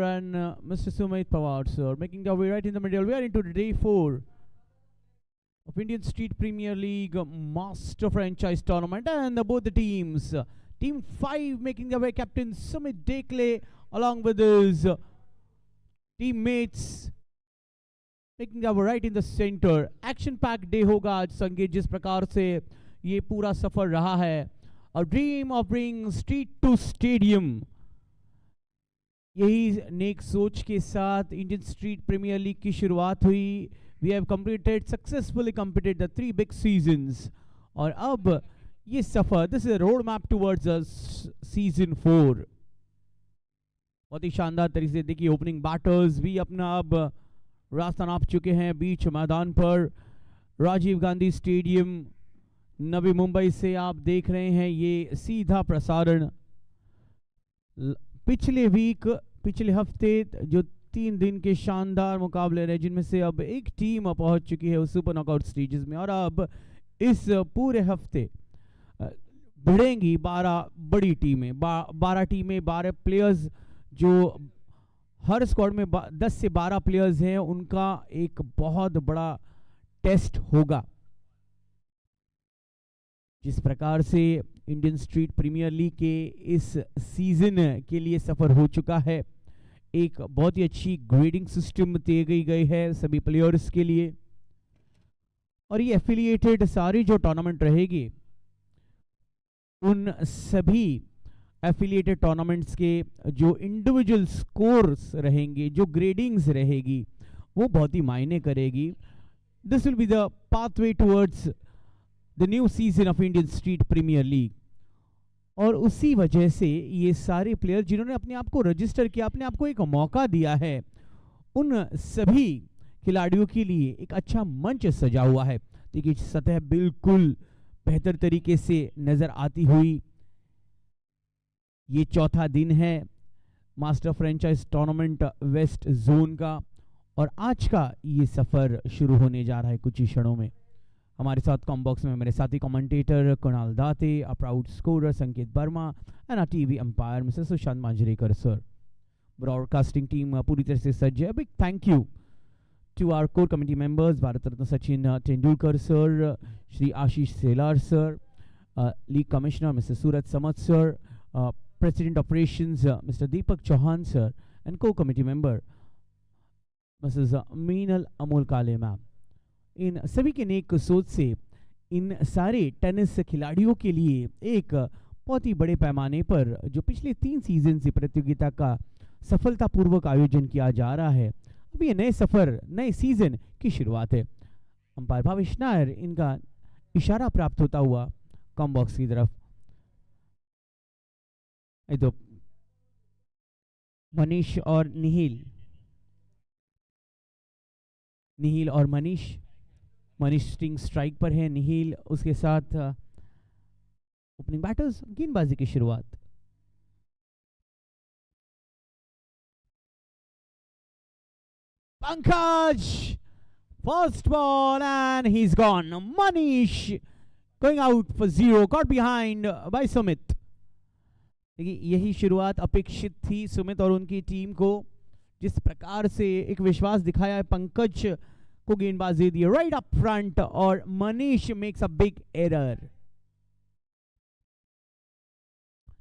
and Mr. Sumit Pawar, sir, making their way right in the middle. We are into the day 4 of Indian Street Premier League Master Franchise Tournament, and both the teams, Team 5 making their way, Captain Sumit Dekle along with his teammates making their way right in the center. Action packed day होगा आज संगीत, जिस प्रकार से ये पूरा सफर रहा है. A dream of bringing street to stadium. यही नेक सोच के साथ इंडियन स्ट्रीट प्रीमियर लीग की शुरुआत हुई. We have completed successfully completed the 3 big seasons, और अब ये सफर, this is road map towards season 4. बहुत ही शानदार तरीके से देखिए, ओपनिंग बैटर्स भी अपना अब रास्ता नाप चुके हैं बीच मैदान पर. राजीव गांधी स्टेडियम, नवी मुंबई से आप देख रहे हैं ये सीधा प्रसारण. पिछले हफ्ते जो 3 दिन के शानदार मुकाबले रहे, जिनमें से अब एक टीम पहुंच चुकी है उस सुपर नॉकआउट स्टेजेस में, और अब इस पूरे हफ्ते भिड़ेंगी 12 बड़ी टीमें, 12 टीमें, 12 प्लेयर्स, जो हर स्क्वाड में 10 से 12 प्लेयर्स हैं. उनका एक बहुत बड़ा टेस्ट होगा. जिस प्रकार से इंडियन स्ट्रीट प्रीमियर लीग के इस सीजन के लिए सफर हो चुका है, एक बहुत ही अच्छी ग्रेडिंग सिस्टम दी गई है सभी प्लेयर्स के लिए. और ये एफिलिएटेड सारी जो टूर्नामेंट रहेगी, उन सभी एफिलिएटेड टूर्नामेंट्स के जो इंडिविजुअल स्कोर्स रहेंगे, जो ग्रेडिंग्स रहेगी, वो बहुत ही मायने करेगी. This will be the pathway towards the new season of Indian street premiere League. और उसी वजह से ये सारे प्लेयर जिन्होंने अपने आप को रजिस्टर किया, अपने आप को एक मौका दिया है, उन सभी खिलाड़ियों के लिए एक अच्छा मंच सजा हुआ है. देखिए, सतह बिल्कुल बेहतर तरीके से नजर आती हुई. ये चौथा दिन है master franchise tournament west zone का, और आज का ये सफर शुरू होने जा रहा है कुछ ही क्षणों में. हमारे साथ कॉम बॉक्स में मेरे साथी commentator Kunal Date, a proud scorer Sanket Verma, and a TV umpire mister Sushant Manjrekar sir. Broadcasting team पूरी तरह से सज्ज है. Big thank you to our core committee members, Bharat Ratna Sachin Tendulkar sir, Shri Ashish Shelar sir, league commissioner mister Suraj Samat sir, president operations mister Deepak Chauhan sir, and co committee member Mrs Meenal Amol Kale ma'am. इन सभी के नेक सोच से इन सारे टेनिस खिलाड़ियों के लिए एक बहुत ही बड़े पैमाने पर जो पिछले 3 सीजन से प्रतियोगिता का सफलतापूर्वक आयोजन किया जा रहा है, अब ये नए सफर, नए सीजन की शुरुआत है. अंपायर भावेश नायर, इनका इशारा प्राप्त होता हुआ कॉम बॉक्स की तरफ. तो मनीष और निहिल और मनीष स्टिंग स्ट्राइक पर है, निहिल उसके साथ ओपनिंग बैटर्स, गेंदबाजी की शुरुआत. Pankaj, first ball and he is gone. Manish going out for 0, got behind by Sumit. देखिए, यही शुरुआत अपेक्षित थी सुमित और उनकी टीम को. जिस प्रकार से एक विश्वास दिखाया है, पंकज को गेंदबाजी दी राइट अप फ्रंट, और Manish makes a big error.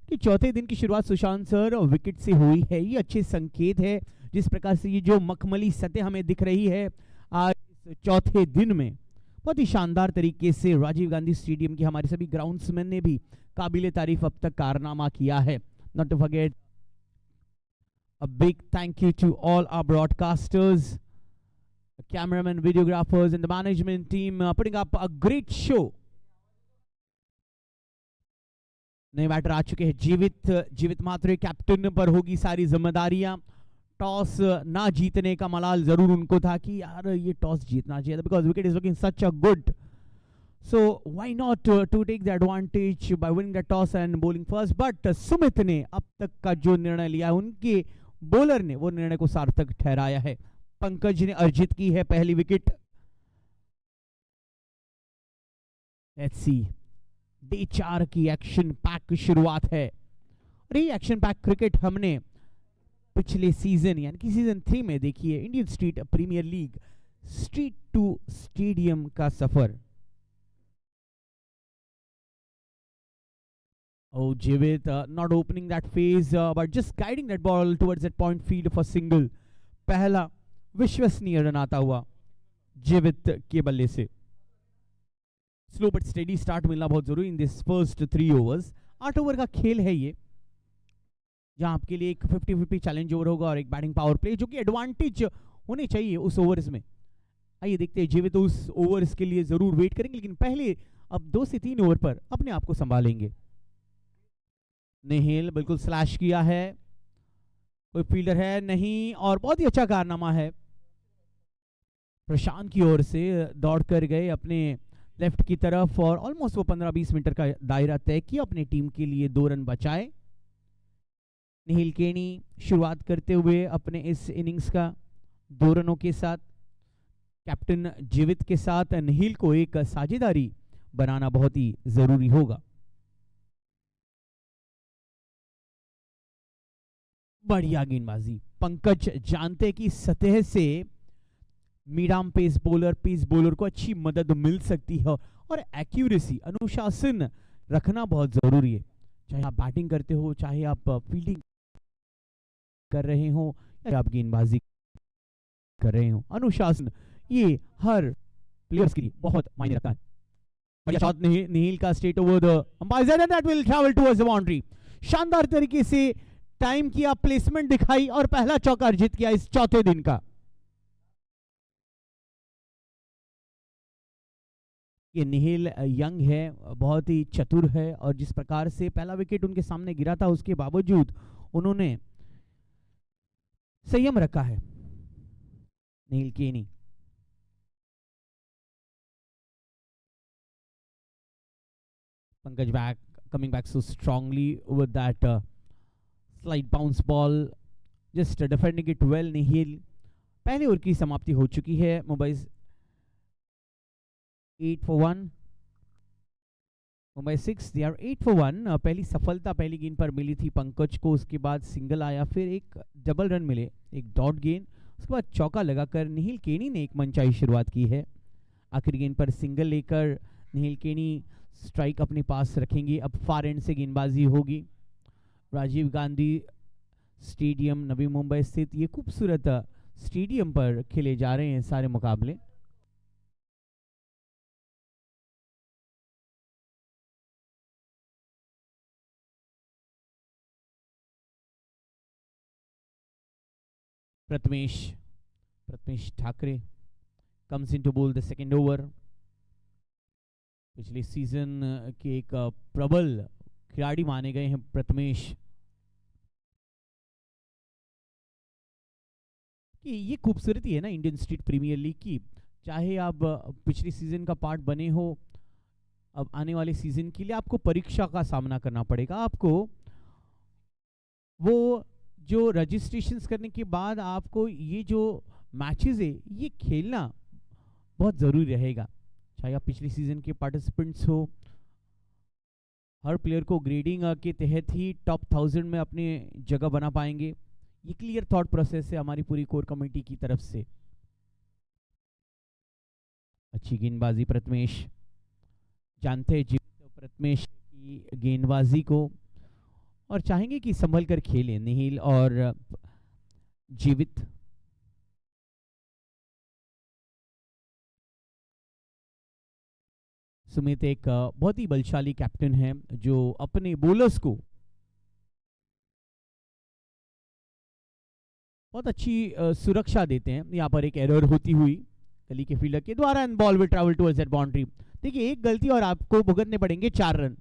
कि चौथे दिन की शुरुआत सुशांत सर विकेट से हुई है, ये अच्छे संकेत है. जिस प्रकार से ये जो मखमली सतह हमें दिख रही है आज इस चौथे दिन में, बहुत ही शानदार तरीके से राजीव गांधी स्टेडियम की हमारे सभी ग्राउंड्समैन ने भी काबिले तारीफ अब तक कारनामा किया है. Not to forget a big thank you to all our broadcasters, cameramen, videographers, and the management team putting up a great show. नए बैटर आ चुके हैं. जीवित मात्रे कैप्टन पर होगी सारी जिम्मेदारियां. टॉस ना जीतने का मलाल जरूर उनको था कि यार ये टॉस जीतना चाहिए, because wicket is looking such a good. So why not to take the advantage by winning the toss and bowling first? But Sumit ने अब तक का जो निर्णय लिया है, उनके बॉलर ने वो निर्णय को सार्थक ठहराया है. पंकज ने अर्जित की है पहली विकेट. लेट्स सी, डे 4 की एक्शन पैक शुरुआत है. और ये एक्शन पैक क्रिकेट हमने पिछले सीजन यानी कि सीजन 3 में देखिए Indian street premiere League street to stadium का सफर। Oh, Jivit not opening that phase, but just guiding that ball towards that point field for single. पहला विश्वसनीय रन आता हुआ जीवित के बल्ले से। स्लो बट स्टेडी स्टार्ट मिलना बहुत जरूरी in this first 3 overs. 8 over का खेल है ये, जहां आपके लिए एक 50-50 चैलेंज ओवर होगा और एक बैटिंग पावर प्ले, जो कि एडवांटेज होने चाहिए उस ओवर्स में। आइए देखते हैं, जीवित उस ओवर्स के लिए जरूर वेट करेंगे, लेकिन पहले अब 2 से 3 ओवर पर अपने आप को संभालेंगे। निहिल बिल्कुल स्लैश किया है, कोई फील्डर है नहीं, और बहुत ही अच्छा कारनामा है प्रशांत की ओर से। दौड़ कर गए अपने लेफ्ट की तरफ और ऑलमोस्ट वो 15-20 मीटर का दायरा तय किया, अपने टीम के लिए 2 रन बचाए। निहिल केनी शुरुआत करते हुए अपने इस इनिंग्स का 2 रनों के साथ। कैप्टन जीवित के साथ निहिल को एक साझेदारी बनाना बहुत ही जरूरी होगा। बढ़िया गेंदबाजी, पंकज जानते कि सतह से मीडियम पेस बॉलर को अच्छी मदद मिल सकती है, और एक्यूरेसी अनुशासन रखना बहुत जरूरी है। चाहे आप बैटिंग करते हो, चाहे आप फील्डिंग कर रहे हो, या आप गेंदबाजी कर रहे हो, अनुशासन ये हर प्लेयर्स के लिए बहुत मायने रखता है। बढ़िया शॉट निहिल का straight over the umpire and that will travel towards the boundary. शानदार तरीके से टाइम किया, प्लेसमेंट दिखाई और पहला चौका अर्जित किया इस चौथे दिन का। ये निहिल यंग है, बहुत ही चतुर है, और जिस प्रकार से पहला विकेट उनके सामने गिरा था उसके बावजूद उन्होंने संयम रखा है। निहिल केनी Pankaj back, coming back so strongly with that slight bounce ball, just defending it well. Nihil पहले ओवर की समाप्ति हो चुकी है। Mumbai 8 for 1, Mumbai 6, they are 8 for 1। पहली सफलता पहली गेंद पर मिली थी पंकज को, उसके बाद सिंगल आया, फिर एक डबल रन मिले, एक डॉट गेंद, उसके बाद चौका लगाकर निहिल केनी ने एक मनचाही शुरुआत की है। आखिरी गेंद पर सिंगल लेकर निहिल केनी स्ट्राइक अपने पास रखेंगे। अब फार एंड से गेंदबाजी होगी। राजीव गांधी स्टेडियम नवी मुंबई स्थित ये खूबसूरत स्टेडियम पर खेले जा रहे हैं सारे मुकाबले। Prathamesh Thackeray comes in to bowl the second over। पिछले सीजन के एक प्रबल खिलाड़ी माने गए हैं प्रथमेश। कि ये खूबसूरती है ना इंडियन स्ट्रीट प्रीमियर लीग की, चाहे आप पिछले सीजन का पार्ट बने हो, अब आने वाले सीजन के लिए आपको परीक्षा का सामना करना पड़ेगा। आपको वो जो रजिस्ट्रेशंस करने के बाद आपको ये जो मैचेस है ये खेलना बहुत ज़रूरी रहेगा। चाहे आप पिछले सीजन के पार्टिसिपेंट्स हो, हर प्लेयर को ग्रेडिंग के तहत ही टॉप 1000 में अपने जगह बना पाएंगे। ये क्लियर थॉट प्रोसेस है हमारी पूरी कोर कमेटी की तरफ से। अच्छी गेंदबाजी प्रथमेश, जानते हैं प्रथमेश की गेंदबाजी को, और चाहेंगे कि संभल कर खेलें निहिल और जीवित। सुमित एक बहुत ही बलशाली कैप्टन है जो अपने बॉलर्स को बहुत अच्छी सुरक्षा देते हैं। यहाँ पर एक एरर होती हुई गली के फील्डर के द्वारा and ball will travel towards that boundary. देखिए एक गलती और आपको भुगतने पड़ेंगे 4 रन।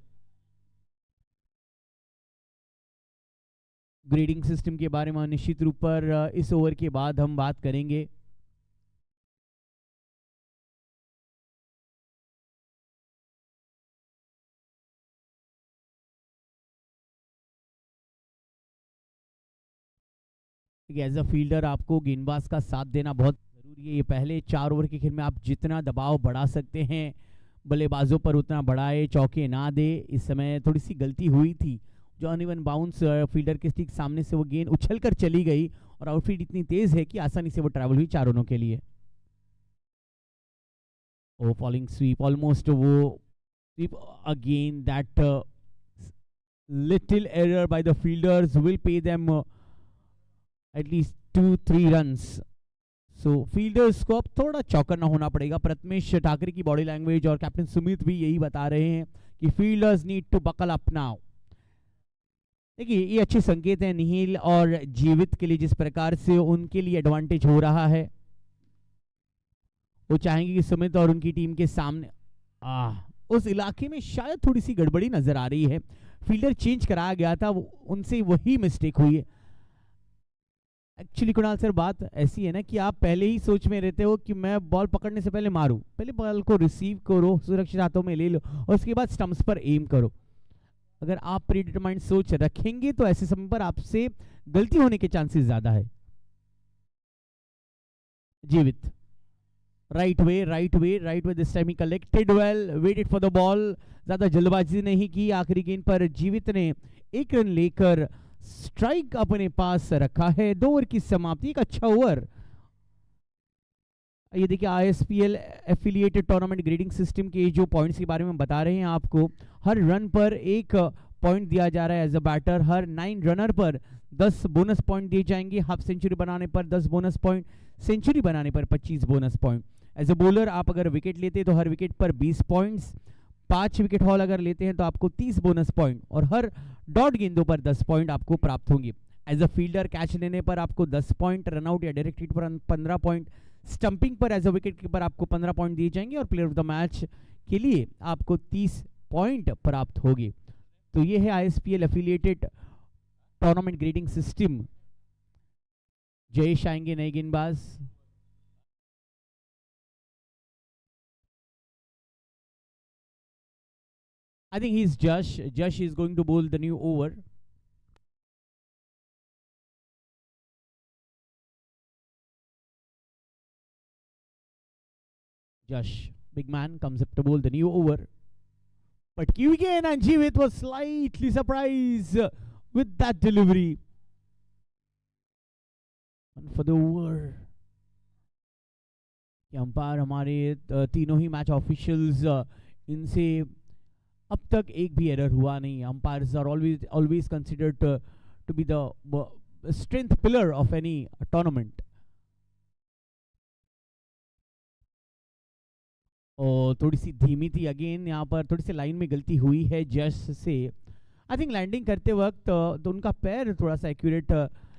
ग्रेडिंग सिस्टम के बारे में निश्चित रूप पर इस ओवर के बाद हम बात करेंगे। एज अ फील्डर आपको गेंदबाज का साथ देना बहुत जरूरी है। ये पहले 4 ओवर के खेल में आप जितना दबाव बढ़ा सकते हैं बल्लेबाजों पर उतना बढ़ाए, चौके ना दे। इस समय थोड़ी सी गलती हुई थी जो अनइवन बाउंस फील्डर के ठीक सामने से वो गेंद उछल कर चली गई और आउटफील्ड इतनी तेज है कि आसानी से वो ट्रैवल हुई 4 रनों के लिए। ओ फॉलिंग स्वीप, ऑलमोस्ट वो sweep again, that little error by the fielders will pay them at least 2-3 runs. So fielders को अब थोड़ा चौकन्ना होना पड़ेगा। प्रथमेश ठाकरे की बॉडी लैंग्वेज और कैप्टन सुमित भी यही बता रहे हैं कि fielders need to buckle up now. देखिए ये अच्छे संकेत हैं निहिल और जीवित के लिए, जिस प्रकार से उनके लिए एडवांटेज हो रहा है। वो चाहेंगे कि सुमित और उनकी टीम के सामने उस इलाके में शायद थोड़ी सी गड़बड़ी नजर आ रही है। फील्डर चेंज कराया गया था, उनसे वही मिस्टेक हुई है। एक्चुअली कुणाल सर बात ऐसी है ना कि आप पहले ही सोच में रहते हो कि मैं बॉल पकड़ने से पहले मारूं, पहले बॉल को रिसीव करो, सुरक्षित हाथों में ले लो और उसके बाद स्टंप्स पर एम करो। अगर आप प्रीडिटरमाइंड सोच रखेंगे तो ऐसे समय पर आपसे गलती होने के चांसेस ज्यादा है। जीवित right way this time he collected well, waited for the ball, ज्यादा जल्दबाजी नहीं की। आखिरी गेंद पर जीवित ने 1 रन लेकर स्ट्राइक अपने पास रखा है। 2 ओवर की समाप्ति, एक अच्छा ओवर। ये देखिए ISPL affiliated tournament grading system के जो पॉइंट्स के बारे में बता रहे हैं आपको। हर रन पर 1 पॉइंट दिया जा रहा है एज अ बैटर। हर 9 रनर पर 10 बोनस पॉइंट दिए जाएंगे। हाफ सेंचुरी बनाने पर 10 बोनस पॉइंट, सेंचुरी बनाने पर 25 bonus point. As a bowler आप अगर विकेट लेते हैं तो हर विकेट पर 20 पॉइंट्स, 5 विकेट हॉल अगर लेते हैं तो आपको 30 बोनस पॉइंट और हर डॉट गेंदों पर 10 पॉइंट आपको प्राप्त होंगे। एज अ फील्डर कैच लेने पर आपको 10 पॉइंट, रनआउट या डायरेक्ट हिट पर 15 पॉइंट, स्टंपिंग पर एज अ विकेट कीपर आपको 15 पॉइंट दिए जाएंगे और प्लेयर ऑफ द मैच के लिए आपको 30 पॉइंट प्राप्त होगी। तो ये है ISPL affiliated tournament grading system. Jayesh आएंगे नए गेंदबाज। I think he's Josh. Josh is going to bowl the new over. Josh, big man, comes up to bowl the new over. But Kiwigen and Jeevit was slightly surprised with that delivery. And for the over. Umpire हमारे तीनों ही match officials, इनसे अब तक एक भी error हुआ नहीं। Umpires are always considered to be the strength pillar of any tournament. और थोड़ी सी धीमी थी अगेन, यहाँ पर थोड़ी सी लाइन में गलती हुई है जश से। आई थिंक लैंडिंग करते वक्त तो उनका पैर थोड़ा सा एक्यूरेट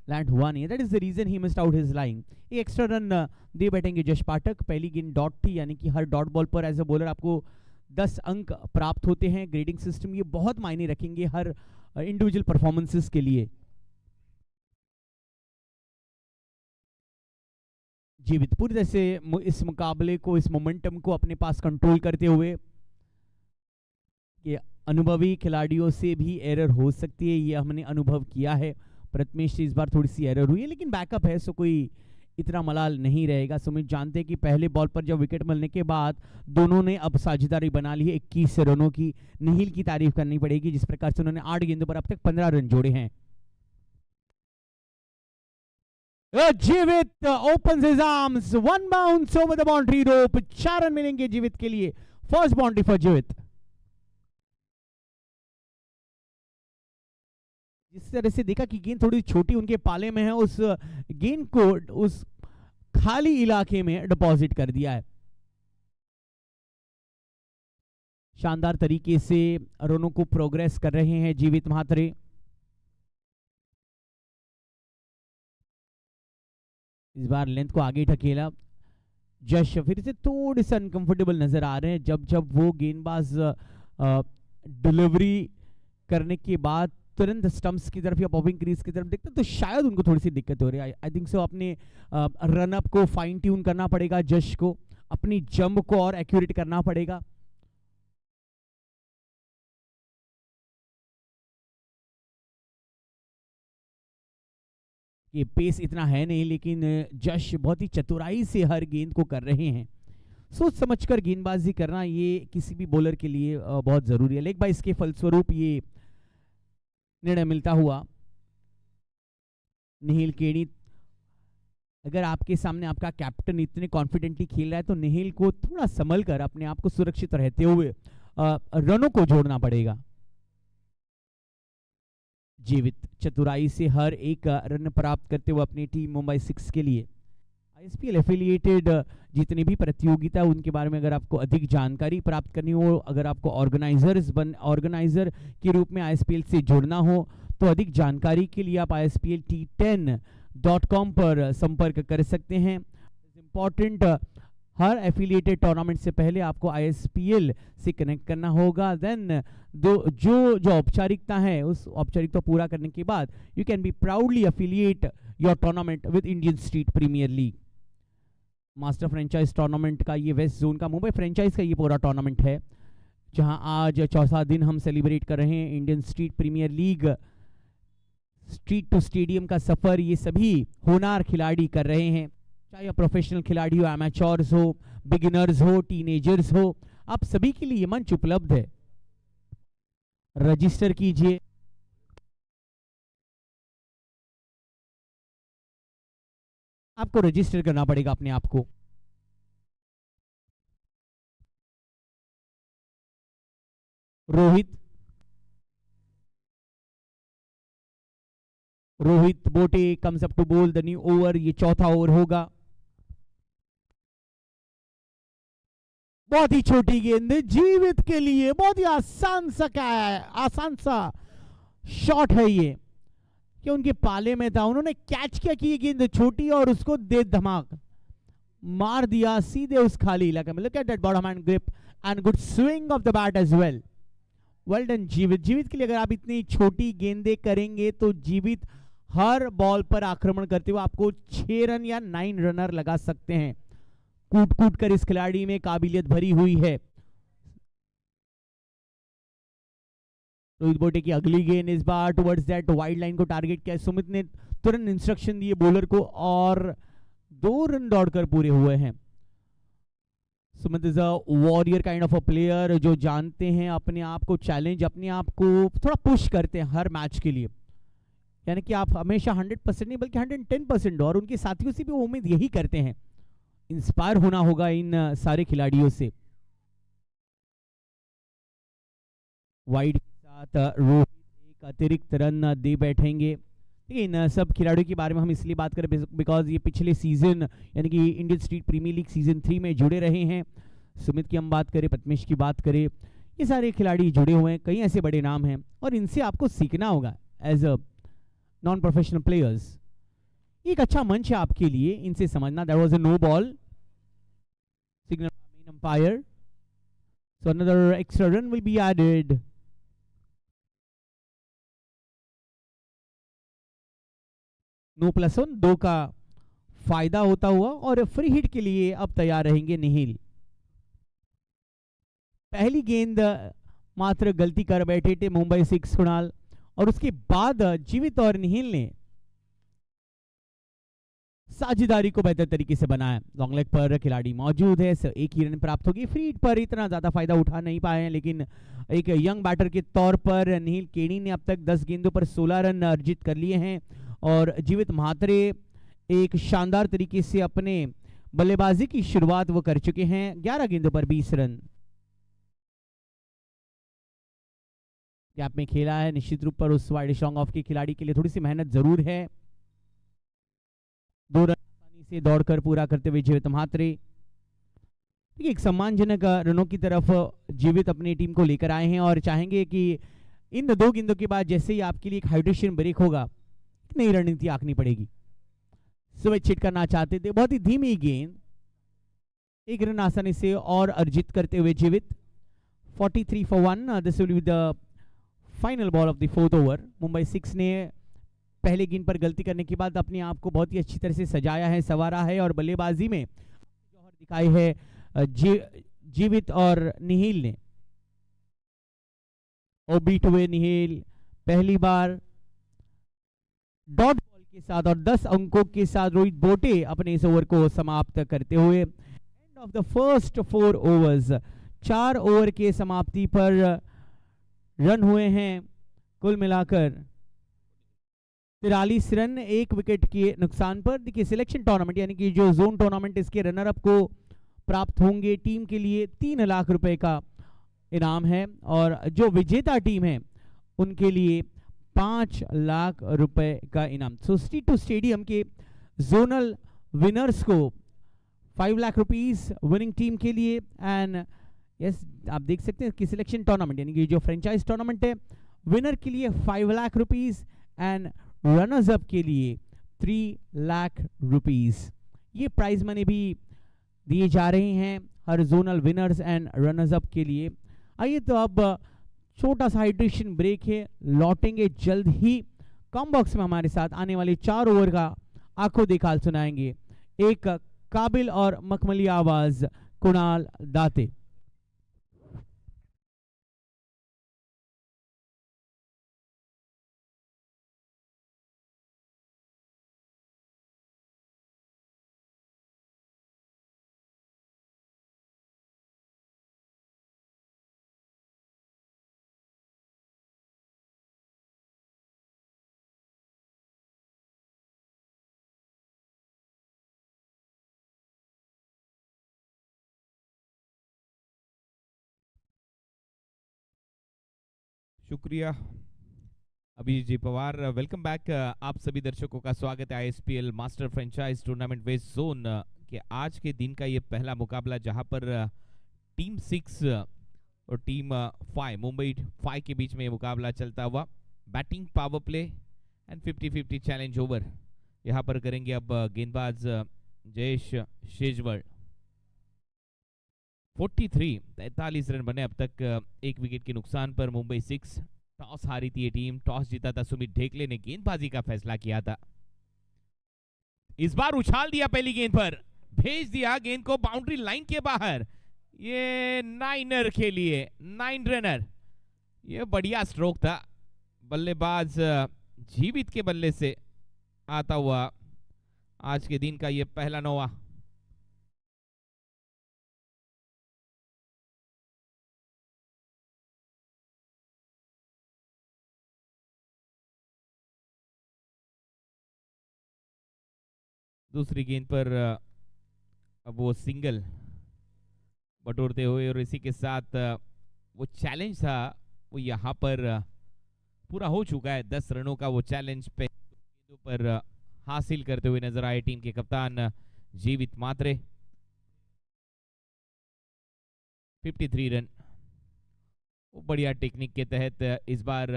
लैंड हुआ नहीं है, that is the reason he missed out his line. एक एक्स्ट्रा रन दे बैठेंगे जश पाठक। पहली गेंद डॉट थी, यानी कि हर डॉट बॉल पर एज अ बॉलर आपको 10 अंक प्राप्त होते हैं। ग्रेडिंग सिस्टम ये बहुत मायने रखेंगे हर इंडिविजुअल परफॉर्मेंसेस के लिए। जीवित पूरी तरह से इस मुकाबले को, इस मोमेंटम को अपने पास कंट्रोल करते हुए, कि अनुभवी खिलाड़ियों से भी एरर हो सकती है, ये हमने अनुभव किया है। प्रथमेश से इस बार थोड़ी सी एरर हुई है, लेकिन बैकअप है, सो कोई इतना मलाल नहीं रहेगा। सुमित जानते हैं कि पहले बॉल पर जब विकेट मिलने के बाद दोनों ने अब साझेदारी बना ली है 21 रनों की। निहिल की तारीफ करनी पड़ेगी, जिस प्रकार से उन्होंने 8 गेंदों पर अब तक 15 रन जोड़े हैं। जीवित opens his arms, 1 bounce over the boundary rope, 4 run मिलेंगे जीवित के लिए। फर्स्ट बाउंड्री फॉर जीवित। जिस तरह से देखा कि गेंद थोड़ी छोटी उनके पाले में है, उस गेंद को उस खाली इलाके में डिपॉजिट कर दिया है। शानदार तरीके से रनों को प्रोग्रेस कर रहे हैं जीवित म्हात्रे। इस बार लेंथ को आगे ढकेला। जश फिर से थोड़े से अनकंफर्टेबल नजर आ रहे हैं जब वो गेंदबाज डिलीवरी करने के बाद तुरंत स्टंप्स की तरफ या पॉपिंग क्रीज की तरफ देखते, तो शायद उनको थोड़ी सी दिक्कत हो रही है। आई थिंक सो अपने रन अप को फाइन ट्यून करना पड़ेगा जश को, अपनी जंप को और एक्यूरेट करना पड़ेगा। ये पेस इतना है नहीं, लेकिन जश बहुत ही चतुराई से हर गेंद को कर रहे हैं। सोच समझकर गेंदबाजी करना ये किसी भी बॉलर के लिए बहुत जरूरी है। लेग बाइस के फलस्वरूप ये निर्णय मिलता हुआ। निहिल केणी, अगर आपके सामने आपका कैप्टन इतने कॉन्फिडेंटली खेल रहा है तो निहिल को थोड़ा संभल कर अपने आप को सुरक्षित रहते हुए रनों को जोड़ना पड़ेगा। जीवित चतुराई से हर एक रन प्राप्त करते हुए अपनी टीम मुंबई सिक्स के लिए। आईएसपीएल एफिलिएटेड जितनी भी प्रतियोगिता उनके बारे में अगर आपको अधिक जानकारी प्राप्त करनी हो, अगर आपको ऑर्गेनाइजर के रूप में आईएसपीएल से जुड़ना हो, तो अधिक जानकारी के लिए आप ISPLT10.com पर संपर्क कर सकते हैं। इम्पॉर्टेंट, हर एफिलिएटेड टूर्नामेंट से पहले आपको आईएसपीएल से कनेक्ट करना होगा। देन जो औपचारिकता है उस औपचारिकता पूरा करने के बाद you can be proudly affiliate your tournament with Indian street premiere League. Master franchise tournament का ये वेस्ट जोन का मुंबई फ्रेंचाइज का ये पूरा टूर्नामेंट है, जहां आज चौथा दिन हम सेलिब्रेट कर रहे हैं Indian street premiere League. Street to stadium का सफर ये सभी होनहार खिलाड़ी कर रहे हैं, चाहे प्रोफेशनल खिलाड़ी हो, एमेचोर्स हो, बिगिनर्स हो, टीनेजर्स हो, आप सभी के लिए ये मंच उपलब्ध है। रजिस्टर कीजिए। आपको रजिस्टर करना पड़ेगा अपने आप को। रोहित बोटे कम्स अप टू बोल द न्यू ओवर। ये चौथा ओवर होगा। बहुत ही छोटी गेंद जीवित के लिए, बहुत ही आसान सा शॉट है ये, कि उनके पाले में था, उन्होंने कैच किया कि ये गेंद छोटी और उसको दे धमाक मार दिया सीधे उस खाली इलाके में। Look at that bottom hand grip and good swing of the bat as well. Well done Jeevit के लिए। अगर आप इतनी छोटी गेंदें करेंगे तो जीवित हर बॉल पर आक्रमण करते हुए आपको 6 रन या 9 रनर लगा सकते हैं। कूट कर इस खिलाड़ी में काबिलियत भरी हुई है। रोहित बोटे की अगली गेंद इस बार टुवर्ड्स दैट वाइड लाइन को टारगेट किया। सुमित ने तुरंत इंस्ट्रक्शन दिए बॉलर को और 2 रन दौड़कर पूरे हुए हैं। Sumit is a warrior kind of a player, जो जानते हैं अपने आप को चैलेंज, अपने आप को थोड़ा पुश करते हैं हर मैच के लिए। यानी कि आप हमेशा 100% नहीं बल्कि 110% और उनके साथियों से भी वो उम्मीद यही करते हैं। इंस्पायर होना होगा इन सारे खिलाड़ियों से। वाइड के साथ रोहित एक अतिरिक्त रन दे बैठेंगे। इन सब खिलाड़ियों के बारे में हम इसलिए बात करें बिकॉज ये पिछले सीजन यानी कि Indian street premiere League season 3 में जुड़े रहे हैं। सुमित की हम बात करें, पद्मेश की बात करें, ये सारे खिलाड़ी जुड़े हुए हैं। कई ऐसे बड़े नाम हैं और इनसे आपको सीखना होगा as a non professional players. एक अच्छा मंच है आपके लिए इनसे समझना। That was a no ball signal main umpire, so another extra run will be added. No plus 1, 2 का फायदा होता हुआ और फ्री हिट के लिए अब तैयार रहेंगे निहिल। पहली गेंद मात्र गलती कर बैठे थे मुंबई सिक्स कुणाल, और उसके बाद जीवित और निहिल ने साझेदारी को बेहतर तरीके से बनाया। लॉन्ग लेग पर खिलाड़ी मौजूद है, एक ही रन प्राप्त होगी। फ्री हिट पर इतना ज्यादा फायदा उठा नहीं पाए हैं, लेकिन एक यंग बैटर के तौर पर निहिल केणी ने अब तक 10 गेंदों पर 16 रन अर्जित कर लिए हैं और जीवित म्हात्रे एक शानदार तरीके से अपने बल्लेबाजी की शुरुआत वो कर चुके हैं। 11 गेंदों पर 20 रन गैप में खेला है। निश्चित रूप पर उस वाइड लॉन्ग ऑफ के खिलाड़ी के लिए थोड़ी सी मेहनत जरूर है। 2 रन आसानी से दौड़कर पूरा करते हुए जीवित म्हात्रे एक सम्मानजनक रनों की तरफ जीवित अपनी टीम को लेकर आए हैं और चाहेंगे कि इन 2 गेंदों के बाद जैसे ही आपके लिए एक हाइड्रेशन ब्रेक होगा, नई रणनीति आंकनी पड़ेगी। स्विच हिट करना चाहते थे, बहुत ही धीमी गेंद, 1 रन आसानी से और अर्जित करते हुए जीवित 43 for 1। This will be the final ball of the 4th over. Mumbai six ने पहले गेंद पर गलती करने के बाद अपने आप को बहुत ही अच्छी तरह से सजाया है, संवारा है और बल्लेबाजी में जौहर दिखाई है जीवित और निहिल ने। और बीट हुए निहिल पहली बार डॉट बॉल के साथ और 10 अंकों के साथ रोहित बोटे अपने इस ओवर को समाप्त करते हुए end of the first 4 overs. 4 over के समाप्ति पर रन हुए हैं कुल मिलाकर 43 रन 1 विकेट के नुकसान पर। देखिए सिलेक्शन टूर्नामेंट यानी कि जो जोन टूर्नामेंट, इसके रनर अप को प्राप्त होंगे टीम के लिए 3 लाख रुपए का इनाम है, और जो विजेता टीम है उनके लिए 5 लाख रुपए का इनाम। सो T2 स्टेडियम के जोनल विनर्स को 5 लाख रुपीस विनिंग टीम के लिए, एंड यस आप देख सकते हैं कि सिलेक्शन टूर्नामेंट यानी कि जो फ्रेंचाइज टूर्नामेंट है, विनर के लिए 5 lakh rupees and runners up के लिए 3 लाख रुपीस। ये प्राइज मनी भी दिए जा रहे हैं हर zonal winners and runners up के लिए। आइए तो अब छोटा सा हाइड्रेशन ब्रेक है, लौटेंगे जल्द ही। कॉम बॉक्स में हमारे साथ आने वाले 4 ओवर का आंखों देखा सुनाएंगे एक काबिल और मखमली आवाज कुणाल दाते। शुक्रिया अभिजीत जी पवार। Welcome back. आप सभी दर्शकों का स्वागत है ISPL master franchise tournament west zone के आज के दिन का ये पहला मुकाबला, जहां पर टीम 6 और टीम 5 मुंबई 5 के बीच में ये मुकाबला चलता हुआ। Batting, power play and 50-50 challenge over यहां पर करेंगे अब गेंदबाज जयेश शेजवड़। 43 रन बने अब तक 1 विकेट के नुकसान पर। मुंबई 6 टॉस हारी थी ये टीम। टॉस जीता था सुमित ढेकले ने, गेंदबाजी का फैसला किया था। इस बार उछाल दिया पहली गेंद पर, भेज दिया गेंद को बाउंड्री लाइन के बाहर। ये 9 के लिए 9 रनर, ये बढ़िया स्ट्रोक था। बल्लेबाज जीवित के बल्ले से आता हुआ आज के दिन का ये पहला नौवा। दूसरी गेंद पर अब वो सिंगल बटोरते हुए, और इसी के साथ वो चैलेंज था वो यहाँ पर पूरा हो चुका है। 10 रनों का वो चैलेंज पे पर हासिल करते हुए नजर आए टीम के कप्तान जीवित मात्रे। 53 रन, वो बढ़िया टेक्निक के तहत इस बार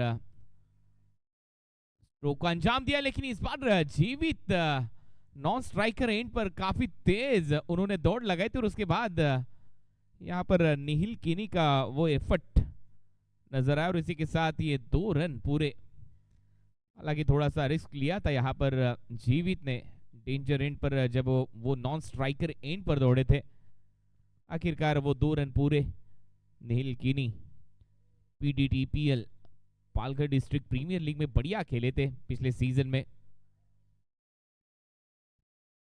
स्ट्रोक को अंजाम दिया, लेकिन इस बार जीवित नॉन स्ट्राइकर एंड पर काफी तेज उन्होंने दौड़ लगाई थी, और उसके बाद यहां पर निहिल कीनी का वो एफर्ट नजर आया, और इसी के साथ ये 2 रन पूरे। हालांकि थोड़ा सा रिस्क लिया था यहां पर जीवित ने डेंजर एंड पर, जब वो नॉन स्ट्राइकर एंड पर दौड़े थे। आखिरकार वो 2 रन पूरे। Nihil Keeni PDTPL Palghar district premier league में बढ़िया खेले थे पिछले सीजन में।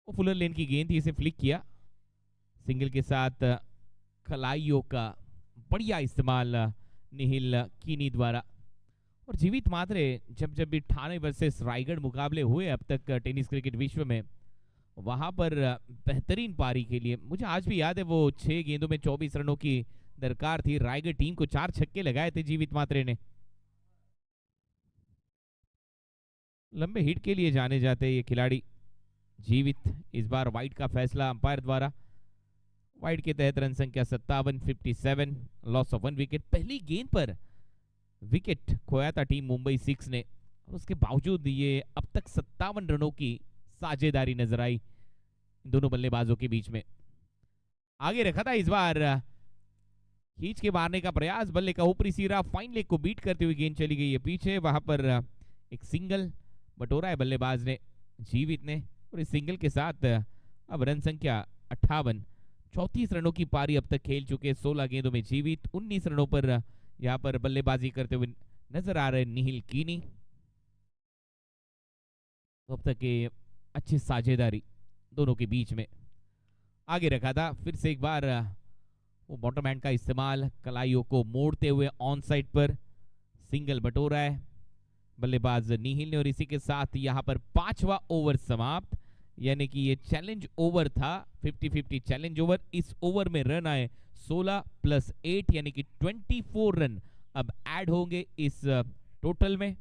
वो फुलर लेन की गेंद थी, इसे फ्लिक किया। सिंगल के साथ खलाइयों का बढ़िया इस्तेमाल निहिल कीनी द्वारा। और जीवित मात्रे जब जब भी ठाणे वर्सेस रायगढ़ मुकाबले हुए अब तक टेनिस क्रिकेट विश्व में, वहां पर बेहतरीन पारी के लिए, मुझे आज भी याद है वो 6 गेंदों में 24 रनों की दरकार थी। रायगढ़ टीम को 4 छक्के लगाए थे जीवित मात्रे ने। लंबे हिट के लिए जाने जाते ये खिलाड़ी जीवित। इस बार वाइड का फैसला अंपायर द्वारा। वाइड के तहत रन संख्या 57, 57, लॉस ऑफ 1 विकेट। पहली गेंद पर विकेट खोया था टीम मुंबई 6 ने, उसके बावजूद ये अब तक 57 रनों की साझेदारी नजर आई दोनों बल्लेबाजों के बीच में। आगे रखा था इस बार, खींच के मारने का प्रयास, बल्ले का ऊपरी सिरा फाइन लेग को बीट करते हुए गेंद चली गई है पीछे। वहां पर एक सिंगल बटोरा है बल्लेबाज ने, जीवित ने, और इस सिंगल के साथ अब रन संख्या 58। 34 रनों की पारी अब तक खेल चुके 16 गेंदों में जीवित। 19 रनों पर यहां पर बल्लेबाजी करते हुए नजर आ रहे निहिल कीनी। तो अब तक के अच्छी साझेदारी दोनों के बीच में। आगे रखा था फिर से एक बार वो बॉटम हैंड का इस्तेमाल, कलाइयों को मोड़ते हुए ऑन साइड पर सिंगल बटोरा है। बल्लेबाज नीहिल ने, और इसी के साथ यहां पर 5वां ओवर समाप्त, यानी कि ये चैलेंज ओवर था, 50-50 चैलेंज ओवर। इस ओवर में रन आए 16 + 8 यानी कि 24 रन अब ऐड होंगे इस टोटल में।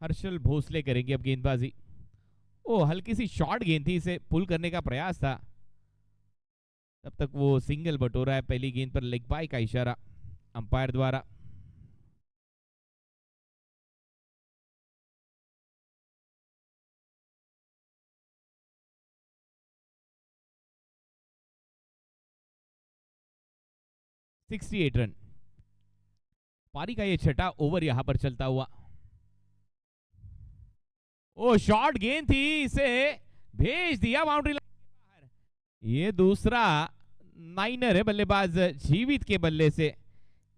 हर्षल भोसले करेंगे अब गेंदबाजी। ओ, हल्की सी शॉर्ट गेंद थी, इसे पुल करने का प्रयास था, तब तक वो सिंगल बटोरा है। पहली गेंद पर लेग बाय का इशारा अंपायर द्वारा। सिक्सटी 68 रन पारी का ये छठा ओवर यहां पर चलता हुआ। ओ, शॉर्ट गेंद थी, इसे भेज दिया बाउंड्री लाइन के बाहर। ये दूसरा नाइनर है बल्लेबाज जीवित के बल्ले से।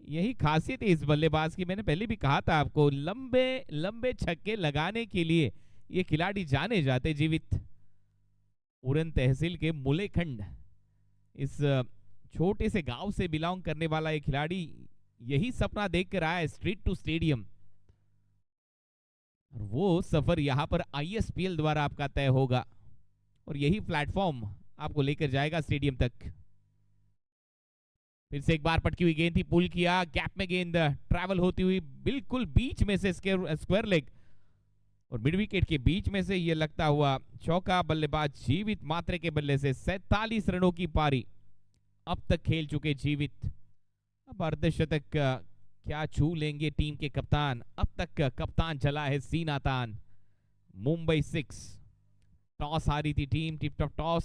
यही खासियत है इस बल्लेबाज की, मैंने पहले भी कहा था आपको, लंबे लंबे छक्के लगाने के लिए ये खिलाड़ी जाने जाते। जीवित उरन तहसील के मुलेखंड, इस छोटे से गांव से बिलोंग करने वाला ये खिलाड़ी यही सपना देख कर आया है, स्ट्रीट टू स्टेडियम। और वो सफर यहां पर आईएसपीएल द्वारा आपका तय होगा, और यही प्लेटफॉर्म आपको लेकर जाएगा स्टेडियम तक। फिर से एक बार पटकी हुई गेंद थी, पुल किया, गैप में गेंद ट्रैवल होती हुई बिल्कुल बीच में से स्क्वायर लेग और मिड विकेट के बीच में से ये लगता हुआ चौका। बल्लेबाज जीवित मात्रे के बल्ले से 47 रनों की पारी अब तक खेल चुके जीवित। अब अर्धशतक क्या छू लेंगे टीम के कप्तान। अब तक कप्तान चला है सीना तान। मुंबई 6 टॉस हारी थी टीम, टिप टॉप टॉस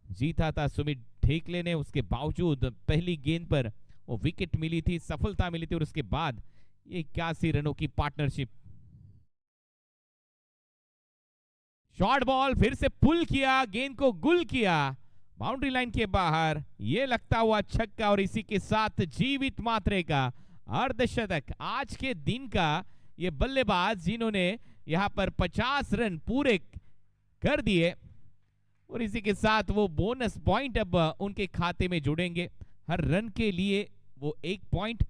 जीता था सुमित ढेकले ने। उसके बावजूद पहली गेंद पर वो विकेट मिली थी, सफलता मिली थी, और उसके बाद ये 81 रनों की पार्टनरशिप। शॉर्ट बॉल, फिर से पुल किया, गेंद को गुल किया बाउंड्री लाइन के बाहर, ये लगता हुआ छक्का, और इसी के साथ जीवित मात्रे का अर्धशतक। आज के दिन का ये बल्लेबाज जिन्होंने यहां पर 50 रन पूरे कर दिए, और इसी के साथ वो बोनस पॉइंट अब उनके खाते में जुड़ेंगे। हर रन के लिए वो 1 पॉइंट,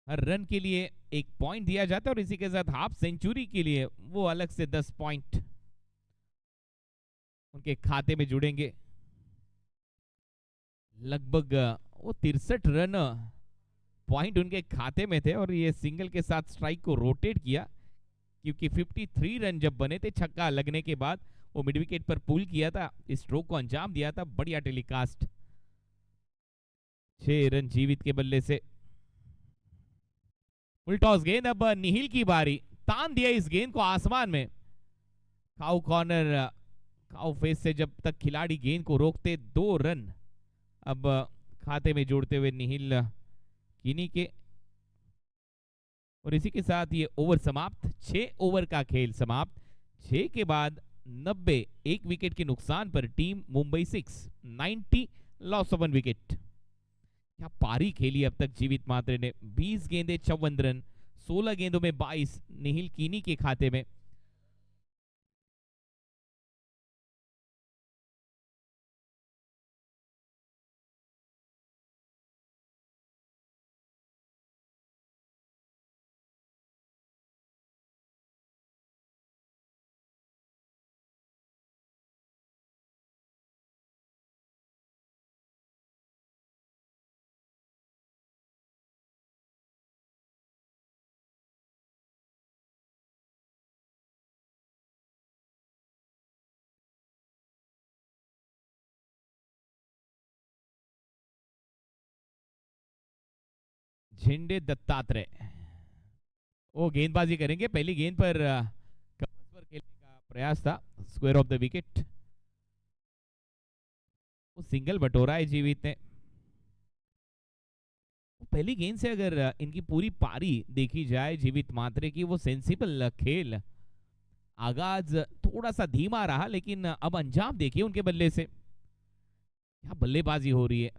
हर रन के लिए 1 पॉइंट दिया जाता है, और इसी के साथ हाफ सेंचुरी के लिए वो अलग से 10 पॉइंट उनके खाते में जुड़ेंगे। लगभग वो 63 रन पॉइंट उनके खाते में थे, और ये सिंगल के साथ स्ट्राइक को रोटेट किया, क्योंकि 53 रन जब बने थे छक्का लगने के बाद, वो मिड विकेट पर पुल किया था, इस स्ट्रोक को अंजाम दिया था। बढ़िया टेलीकास्ट। 6 रन जीवित के बल्ले से। फुल टॉस गेंद, अब निहिल की बारी। तान दिया इस गेंद को आसमान में। काउ कॉर्नर, काउ फेस से जब तक खिलाड़ी गेंद को रोकते, 2 रन अब खाते में जोड़ते हुए निहिल किनी के, और इसी के साथ ये ओवर समाप्त। 6 ओवर का खेल समाप्त। 6 के बाद 90, 1 विकेट के नुकसान पर team Mumbai 6 90 loss of 1 wicket. क्या पारी खेली अब तक जीवित मात्रे ने। 20 गेंदे 54 रन, 16 गेंदों में 22 निहिल कीनी के खाते में। झेंडे दत्तात्रेय वो गेंदबाजी करेंगे। पहली गेंद पर कवर्स पर खेलने का प्रयास था, स्क्वायर ऑफ द विकेट। वो सिंगल बटोरा है जीवित ने। पहली गेंद से अगर इनकी पूरी पारी देखी जाए जीवित मात्रे की, वो सेंसिबल खेल, आगाज थोड़ा सा धीमा रहा, लेकिन अब अंजाम देखिए उनके बल्ले से, क्या बल्लेबाजी हो रही है।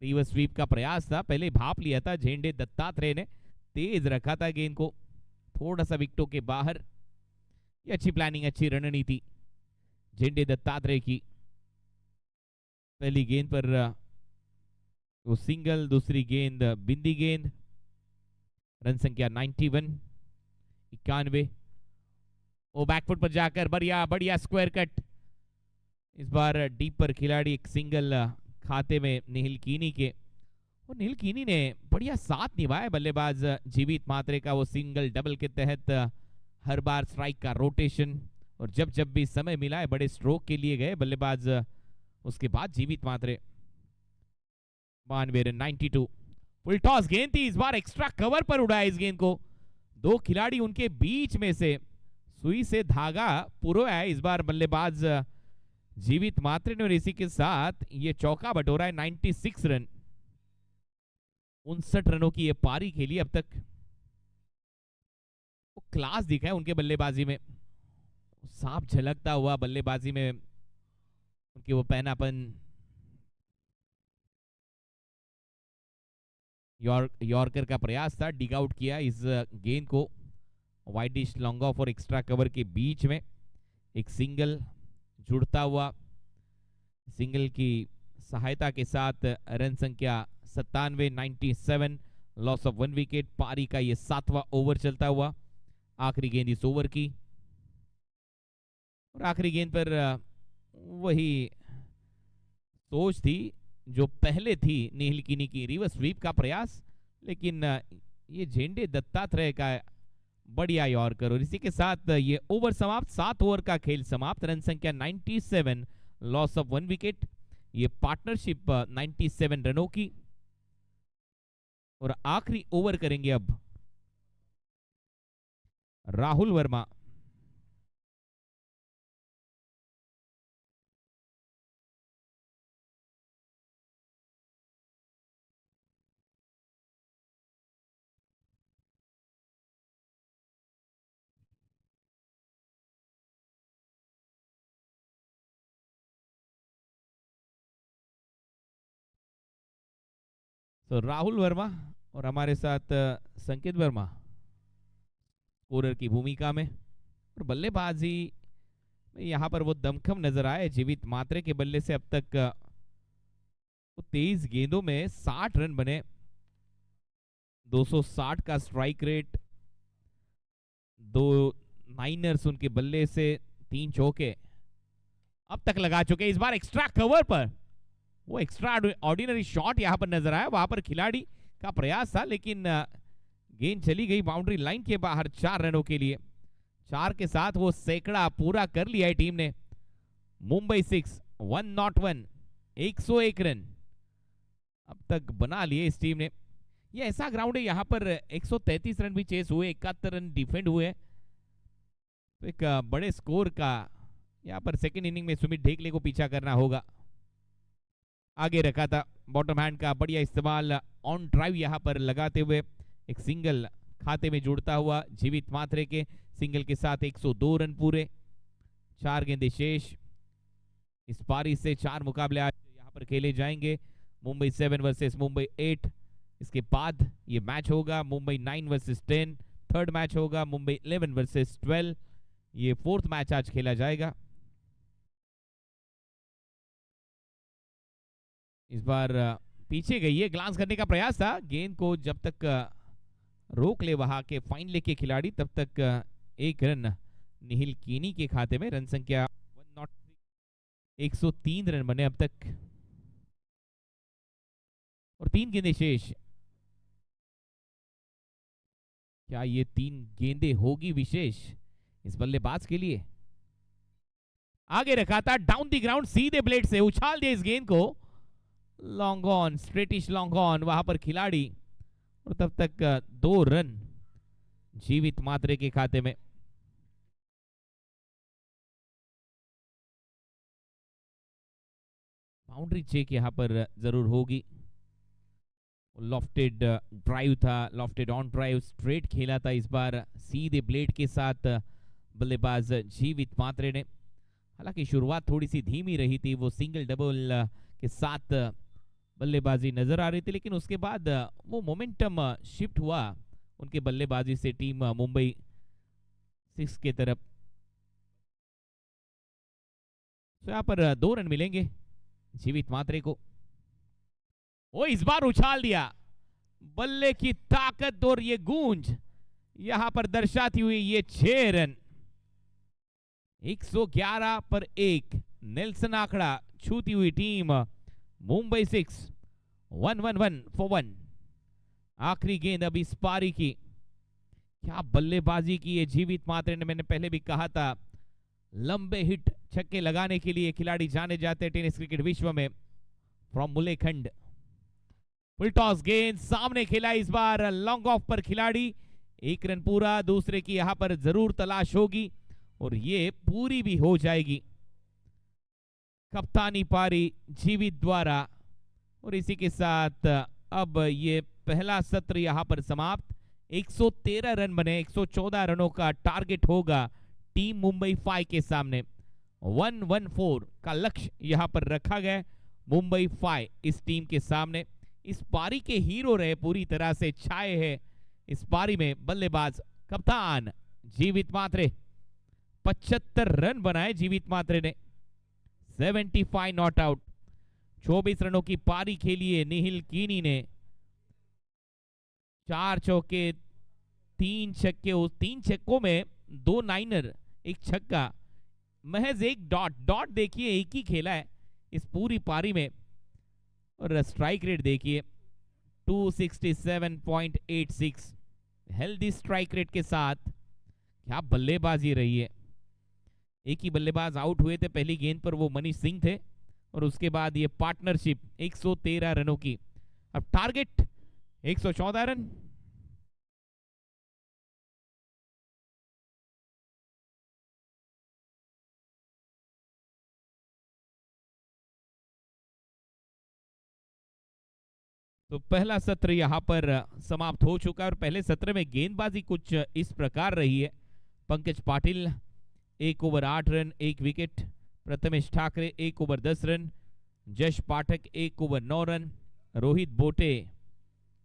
रिवर्स स्वीप का प्रयास था, पहले भाप लिया था झेंडे दत्तात्रेय ने, तेज रखा था गेंद को, थोड़ा सा विकेटों के बाहर। ये अच्छी प्लानिंग, अच्छी रणनीति झेंडे दत्तात्रेय की। पहली गेंद पर वो सिंगल, दूसरी गेंद बिंदी गेंद। रन संख्या 91, 91। वो बैकफुट पर जाकर बढ़िया बढ़िया स्क्वायर कट। इस बार डीप पर खिलाड़ी, एक सिंगल खाते में निहिल कीनी के। और निहिल कीनी ने बढ़िया साथ निभाया बल्लेबाज जीवित मात्रे का। वो सिंगल डबल के तहत हर बार स्ट्राइक का रोटेशन, और जब जब भी समय मिला है बड़े स्ट्रोक के लिए गए बल्लेबाज। उसके बाद जीवित मात्रे 92। फुल टॉस गेंद थी, इस बार एक्स्ट्रा कवर पर उड़ाया इस गेंद को। दो खिलाड़ी उनके बीच में से सुई से धागा पुरोया है इस बार बल्लेबाज जीवित मात्रे ने, और इसी के साथ ये चौका बटोरा है। 96 रन, 59 रनों की ये पारी खेली अब तक। वो क्लास दिखा है उनके बल्लेबाजी में, साफ झलकता हुआ बल्लेबाजी में उनके वो पहनापन। यॉर्कर का प्रयास था, डिग आउट किया इस गेंद को वाइडिश लॉन्ग ऑफ और एक्स्ट्रा कवर के बीच में। एक सिंगल जुड़ता हुआ, सिंगल की सहायता के साथ रन संख्या 97, 97, लॉस ऑफ 1 विकेट। पारी का ये 7वां ओवर चलता हुआ, आखिरी गेंद इस ओवर की। और आखिरी गेंद पर वही सोच थी जो पहले थी निहिल कीनी की, रिवर्स स्वीप का प्रयास, लेकिन ये झेंडे दत्तात्रेय का बढ़िया यॉर्कर। और इसी के साथ ये ओवर समाप्त, 7 ओवर का खेल समाप्त। रन संख्या 97, लॉस ऑफ 1 विकेट। ये पार्टनरशिप 97 रनों की। और आखिरी ओवर करेंगे अब राहुल वर्मा। तो राहुल वर्मा और हमारे साथ संकेत वर्मा स्कोरर की भूमिका में। और बल्लेबाजी में यहां पर वो दमखम नजर आए जीवित मात्रे के बल्ले से। अब तक 23 गेंदों में 60 रन बने, 260 का स्ट्राइक रेट, 2 नाइनर्स उनके बल्ले से, 3 चौके अब तक लगा चुके। इस बार एक्स्ट्रा कवर पर वो एक्स्ट्रा ऑर्डिनरी शॉट यहां पर नजर आया, वहां पर खिलाड़ी का प्रयास था, लेकिन गेंद चली गई बाउंड्री लाइन के बाहर 4 रनों के लिए। 4 के साथ वो सैकड़ा पूरा कर लिया है टीम ने। मुंबई 6, 101, 101 रन अब तक बना लिए इस टीम ने। ये ऐसा ग्राउंड है, यहां पर 133 रन भी चेस हुए, 71 रन डिफेंड हुए। तो एक बड़े स्कोर का यहां पर सेकेंड इनिंग में सुमित ढेकले को पीछा करना होगा। आगे रखा था बॉटम हैंड का बढ़िया इस्तेमाल, ऑन ड्राइव यहां पर लगाते हुए एक सिंगल खाते में जुड़ता हुआ जीवित मात्रे के। सिंगल के साथ 102 रन पूरे, 4 गेंदें शेष। इस पारी से 4 मुकाबले आज यहां पर खेले जाएंगे। मुंबई 7 वर्सेस मुंबई 8। इसके बाद ये मैच होगा मुंबई 9 वर्सेस 10। थर्ड मैच होगा मुंबई 11 वर्सेस 12। ये फोर्थ मैच आज खेला जाएगा। इस बार पीछे गई है, ग्लांस करने का प्रयास था, गेंद को जब तक रोक ले वहां के फाइन लेके खिलाड़ी, तब तक 1 रन निहिल कीनी के खाते में। रन संख्या 103 रन बने अब तक और 3 गेंदें शेष। क्या ये 3 गेंदें होगी विशेष इस बल्लेबाज के लिए? आगे रखा था डाउन द ग्राउंड, सीधे ब्लेड से उछाल दिया इस गेंद को, लॉन्ग ऑन, स्ट्रेटिश लॉन्ग ऑन वहां पर खिलाड़ी, और तब तक 2 रन जीवित मात्रे के खाते में। बाउंड्री चेक यहाँ पर जरूर होगी। लॉफ्टेड ड्राइव था, लॉफ्टेड ऑन ड्राइव स्ट्रेट खेला था इस बार सीधे ब्लेड के साथ बल्लेबाज जीवित मात्रे ने। हालांकि शुरुआत थोड़ी सी धीमी रही थी, वो सिंगल डबल के साथ बल्लेबाजी नजर आ रही थी, लेकिन उसके बाद वो मोमेंटम शिफ्ट हुआ उनके बल्लेबाजी से टीम मुंबई 6 के तरफ। तो यहाँ पर 2 रन मिलेंगे जीवित मात्रे को। वो इस बार उछाल दिया, बल्ले की ताकत और ये गूंज यहां पर दर्शाती हुई ये 6 रन। 111 पर 1 नेल्सन आंकड़ा छूती हुई टीम मुंबई 6 1-1-1 for 1। आखिरी गेंद अब इस पारी की। क्या बल्लेबाजी की है जीवित मात्रे ने। मैंने पहले भी कहा था लंबे हिट छक्के लगाने के लिए खिलाड़ी जाने जाते हैं टेनिस क्रिकेट विश्व में। फ्रॉम मुलेखंड फुल टॉस गेंद सामने खेला इस बार लॉन्ग ऑफ पर खिलाड़ी। 1 रन पूरा, दूसरे की यहां पर जरूर तलाश होगी और ये पूरी भी हो जाएगी। कप्तानी पारी जीवित द्वारा और इसी के साथ अब ये पहला सत्र यहां पर समाप्त। 113 रन बने, 114 रनों का टारगेट होगा टीम मुंबई 5 के सामने। 114 का लक्ष्य यहां पर रखा गया मुंबई 5 इस टीम के सामने। इस पारी के हीरो रहे, पूरी तरह से छाए हैं इस पारी में बल्लेबाज कप्तान जीवित मात्रे। 75 रन बनाए जीवित मात्रे ने, 75 नॉट आउट। 24 रनों की पारी खेली है निहिल कीनी ने। 4 चौके 3 छक्के, उस 3 छक्कों में 2 नाइनर 1 छक्का, महज 1 डॉट देखिए एक ही खेला है इस पूरी पारी में। और स्ट्राइक रेट देखिए 267.86 हेल्दी स्ट्राइक रेट के साथ। क्या बल्लेबाजी रही है। एक ही बल्लेबाज आउट हुए थे पहली गेंद पर, वो मनीष सिंह थे, और उसके बाद ये पार्टनरशिप 113 रनों की। अब टारगेट 114 रन। तो पहला सत्र यहां पर समाप्त हो चुका है और पहले सत्र में गेंदबाजी कुछ इस प्रकार रही है। Pankaj Patil 1 over 8 run 1 wicket. Prathamesh Thackeray 1 over 10 run. जश पाठक 1 ओवर 9 रन। रोहित बोटे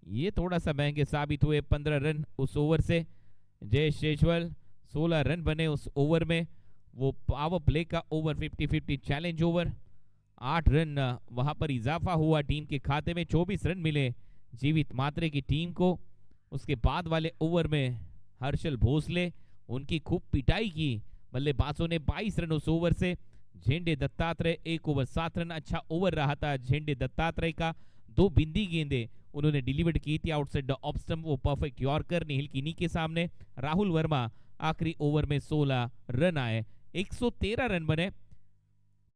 ये थोड़ा सा महंगे साबित हुए, 15 रन उस ओवर से। जयेश शेजवल 16 रन बने उस ओवर में, वो पावर प्ले का ओवर 50-50 चैलेंज ओवर। 8 रन वहां पर इजाफा हुआ टीम के खाते में। 24 रन मिले जीवित मात्रे की टीम को। उसके बाद वाले ओवर में हर्षल भोसले, उनकी खूब पिटाई की बल्लेबाजों ने। 22 रन उस ओवर से। झेंडे दत्तात्रेय 1 ओवर 7 रन, अच्छा ओवर रहा था झेंडे दत्तात्रेय का। 2 बिंदी गेंदें उन्होंने डिलीवर्ड की थी आउटसाइड द ऑफ स्टंप, वो परफेक्ट यॉर्कर निहिल कीनी के सामने। राहुल वर्मा आखिरी ओवर में 16 रन आए। 113 रन बने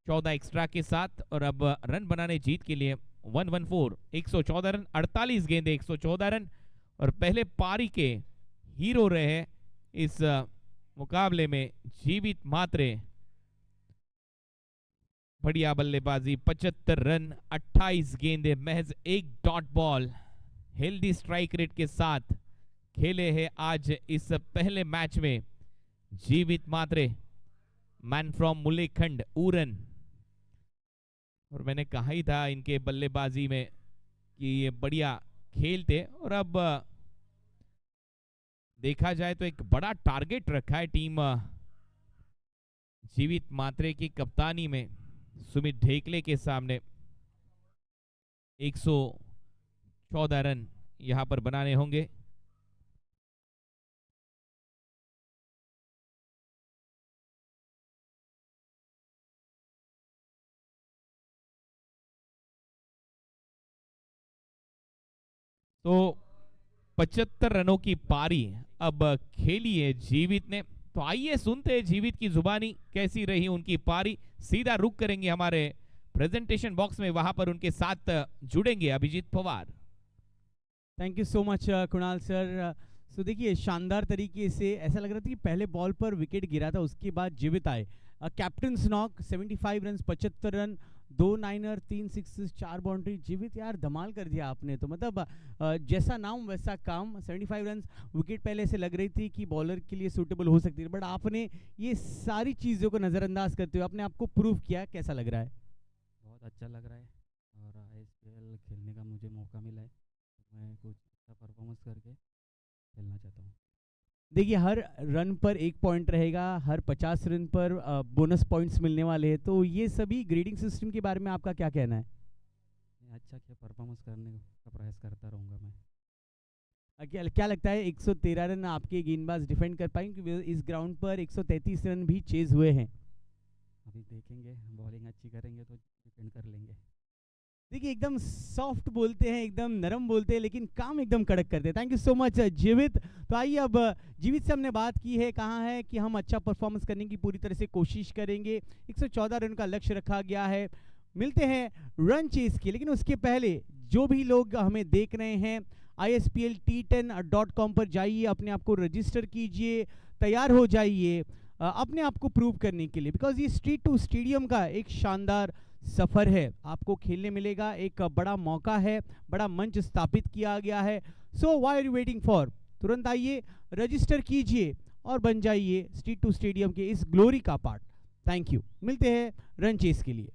14 एक्स्ट्रा के साथ। और अब रन बनाने जीत के लिए 114 114 रन, 48 गेंदे 114 रन। और पहले पारी के हीरो रहे इस मुकाबले में जीवित मात्रे। बढ़िया बल्लेबाजी, 75 रन 28 गेंदे, महज 1 dot ball. Healthy strike rate के साथ खेले हैं आज इस पहले मैच में जीवित मात्रे। Man from मुलेखंड उरन। और मैंने कहा ही था इनके बल्लेबाजी में कि ये बढ़िया खेलते। और अब देखा जाए तो एक बड़ा टारगेट रखा है टीम जीवित मात्रे की कप्तानी में सुमित ढेकले के सामने। 114 रन यहां पर बनाने होंगे। तो 75 रनों की पारी अब खेली है जीवित ने। तो आइए सुनते हैं जीवित की जुबानी कैसी रही उनकी पारी। सीधा रुक करेंगे हमारे प्रेजेंटेशन बॉक्स में, वहां पर उनके साथ जुड़ेंगे Abhijit Pawar. Thank you so much Kunal sir. So देखिए शानदार तरीके से ऐसा लग रहा था कि पहले बॉल पर विकेट गिरा था, उसके बाद जीवित आए। Captain knock 75 run 75 run 2 नाइनर, 3 sixes, 4 boundary. जीवित यार धमाल कर दिया आपने तो, मतलब जैसा नाम वैसा काम। 75 रन, विकेट पहले से लग रही थी कि बॉलर के लिए सूटेबल हो सकती है, बट आपने ये सारी चीज़ों को नज़रअंदाज करते हुए अपने आप को प्रूव किया। कैसा लग रहा है? बहुत अच्छा लग रहा है, और आईएसपीएल खेलने का मुझे मौका मिला है, तो मैं कुछ अच्छा परफॉर्मेंस करके खेलना चाहता हूँ। देखिए, हर रन पर 1 पॉइंट रहेगा, हर 50 रन पर बोनस पॉइंट्स मिलने वाले हैं, तो ये सभी ग्रेडिंग सिस्टम के बारे में आपका क्या कहना है? मैं अच्छा क्या परफॉर्मेंस करने का प्रयास करता रहूँगा मैं। क्या लगता है 113 रन आपके गेंदबाज डिफेंड कर पाएंगे? क्योंकि इस ग्राउंड पर 133 रन भी चेज हुए हैं। अभी देखेंगे, बॉलिंग अच्छी करेंगे तो डिफेंड कर लेंगे। देखिए, एकदम सॉफ्ट बोलते हैं, एकदम नरम बोलते हैं, लेकिन काम एकदम कड़क करते हैं। थैंक यू सो मच जीवित। तो आइए, अब जीवित से हमने बात की है, कहाँ है कि हम अच्छा परफॉर्मेंस करने की पूरी तरह से कोशिश करेंगे। 114 रन का लक्ष्य रखा गया है। मिलते हैं रन चेस के, लेकिन उसके पहले जो भी लोग हमें देख रहे हैं, isplt10.com पर जाइए, अपने आप को रजिस्टर कीजिए, तैयार हो जाइए अपने आप को प्रूव करने के लिए, बिकॉज ये स्ट्रीट टू स्टेडियम का एक शानदार सफर है। आपको खेलने मिलेगा, एक बड़ा मौका है, बड़ा मंच स्थापित किया गया है। So why are you waiting for? तुरंत आइए, रजिस्टर कीजिए और बन जाइए स्ट्रीट टू स्टेडियम के इस ग्लोरी का पार्ट। Thank you. मिलते हैं रन चेस के लिए।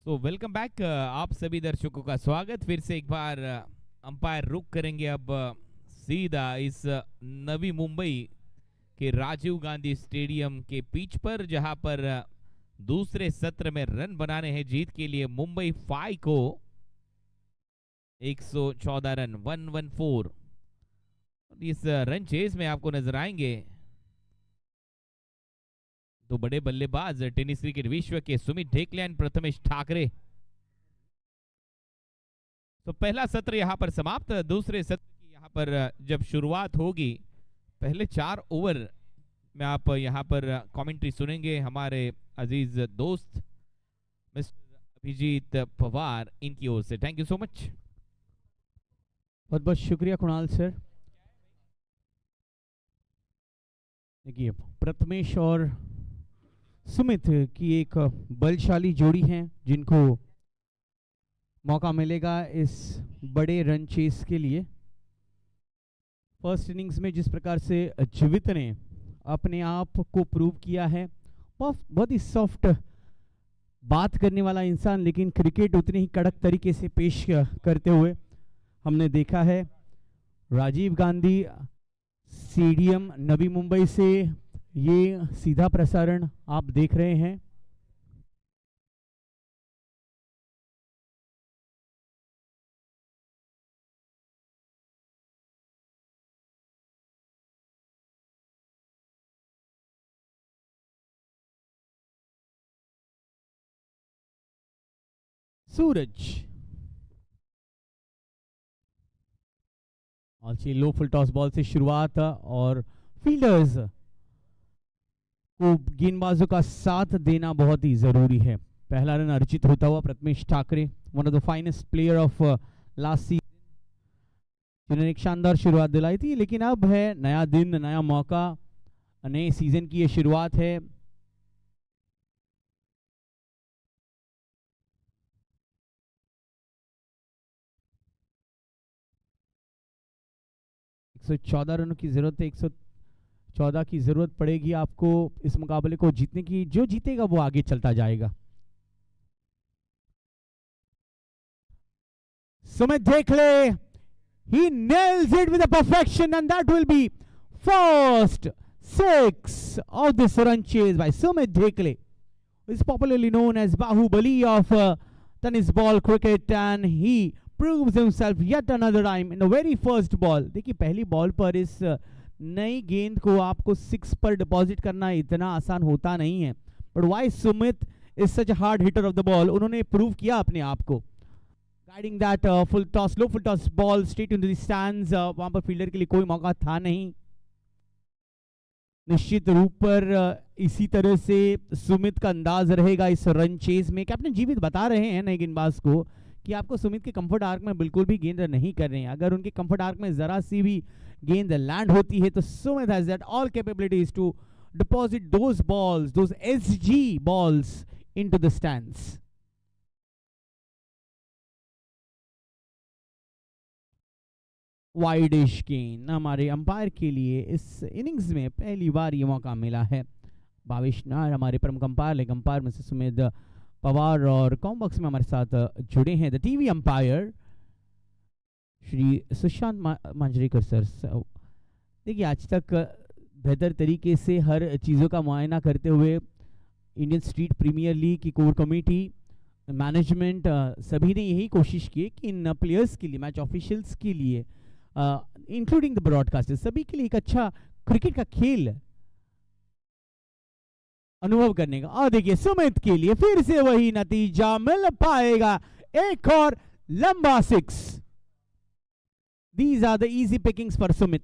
सो वेलकम बैक, आप सभी दर्शकों का स्वागत। फिर से एक बार अंपायर रुक करेंगे अब सीधा इस नवी मुंबई के राजीव गांधी स्टेडियम के पिच पर, जहां पर दूसरे सत्र में रन बनाने हैं जीत के लिए मुंबई 5 को। 114 रन, 114। इस रन चेज में आपको नजर आएंगे तो बड़े बल्लेबाज टेनिस क्रिकेट विश्व के सुमित ढेकले एंड प्रथमेश ठाकरे। तो पहला सत्र यहां पर समाप्त। दूसरे सत्र की यहां पर जब शुरुआत होगी, पहले 4 ओवर में आप यहां पर कमेंट्री सुनेंगे हमारे अजीज दोस्त मिस्टर अभिजीत पवार, इनकी ओर से। Thank you so much. बहुत बहुत शुक्रिया कुणाल सर। देखिए, प्रथमेश और सुमित की एक बलशाली जोड़ी है, जिनको मौका मिलेगा इस बड़े रन चेस के लिए। फर्स्ट इनिंग्स में जिस प्रकार से जीवित ने अपने आप को प्रूव किया है, बहुत ही सॉफ्ट बात करने वाला इंसान, लेकिन क्रिकेट उतने ही कड़क तरीके से पेश करते हुए हमने देखा है। राजीव गांधी स्टेडियम नवी मुंबई से ये सीधा प्रसारण आप देख रहे हैं। सूरज अच्छी लो फुल टॉस बॉल से शुरुआत, और फील्डर्स को गेंदबाजों का साथ देना बहुत ही जरूरी है। पहला रन अर्जित होता हुआ Prathamesh Thackeray, one of the finest player of last season, जिन्होंने एक शानदार शुरुआत दिलाई थी। लेकिन अब है नया दिन, नया मौका, नए सीजन की ये शुरुआत है। एक 114 रनों की जरूरत है, 114 की जरूरत पड़ेगी आपको इस मुकाबले को जीतने की। जो जीतेगा वो आगे चलता जाएगा। Sumit Dhekle, he nails it with a perfection, and that will be first 6 of this run chase by Sumit Dhekle, who is popularly known as Bahubali of tennis ball cricket, and he proves himself yet another time in the very first ball. देखिए, पहली ball पर इस नई गेंद को आपको 6 पर deposit करना इतना आसान होता नहीं है, but why Sumit is such a hard hitter of the ball, उन्होंने प्रूव किया अपने आप को। Guiding that full toss, low full toss ball straight into the stands. वहां पर फील्डर के लिए कोई मौका था नहीं। निश्चित रूप पर इसी तरह से सुमित का अंदाज रहेगा इस रन चेज में। कैप्टन जीवित बता रहे हैं नए गेंदबाज को कि आपको सुमित के कंफर्ट आर्क में बिल्कुल भी गेंद नहीं कर रहे हैं। अगर उनके कंफर्ट आर्क में जरा सी भी गेंद लैंड होती है तो Sumit has that all capabilities to deposit those balls, those SG balls into the stands. Widish गेंद हमारे अंपायर के लिए इस इनिंग्स में पहली बार ये मौका मिला है। भावेश नायर हमारे प्रमुख अंपायर, लेग अंपायर में से सुमित पवार और कॉम्बॉक्स में हमारे साथ जुड़े हैं the TV umpire Shri Sushant Manjrekar sir. देखिए आज तक बेहतर तरीके से हर चीज़ों का मुआयना करते हुए इंडियन स्ट्रीट प्रीमियर लीग की कोर कमेटी, मैनेजमेंट सभी ने यही कोशिश की कि इन प्लेयर्स के लिए, मैच ऑफिशियल्स के लिए, इंक्लूडिंग द ब्रॉडकास्टर्स, सभी के लिए एक अच्छा क्रिकेट का खेल अनुभव करने का। और देखिए सुमित के लिए फिर से वही नतीजा मिल पाएगा, एक और लंबा six. These are the easy pickings for Sumit.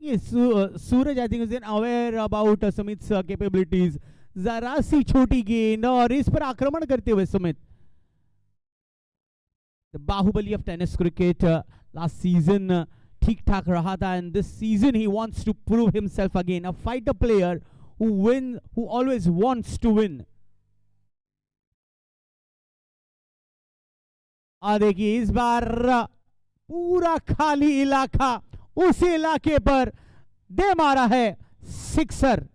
ये Suraj I think is aware about Sumit's capabilities. जरा सी छोटी गेंद और इस पर आक्रमण करते हुए Sumit, the Baahubali of tennis cricket. Last season ठीक ठाक रहा था and this season he wants to prove himself again, a fighter player who always wants to win. और देखिए इस बार पूरा खाली इलाका, उस इलाके पर दे मारा है सिक्सर।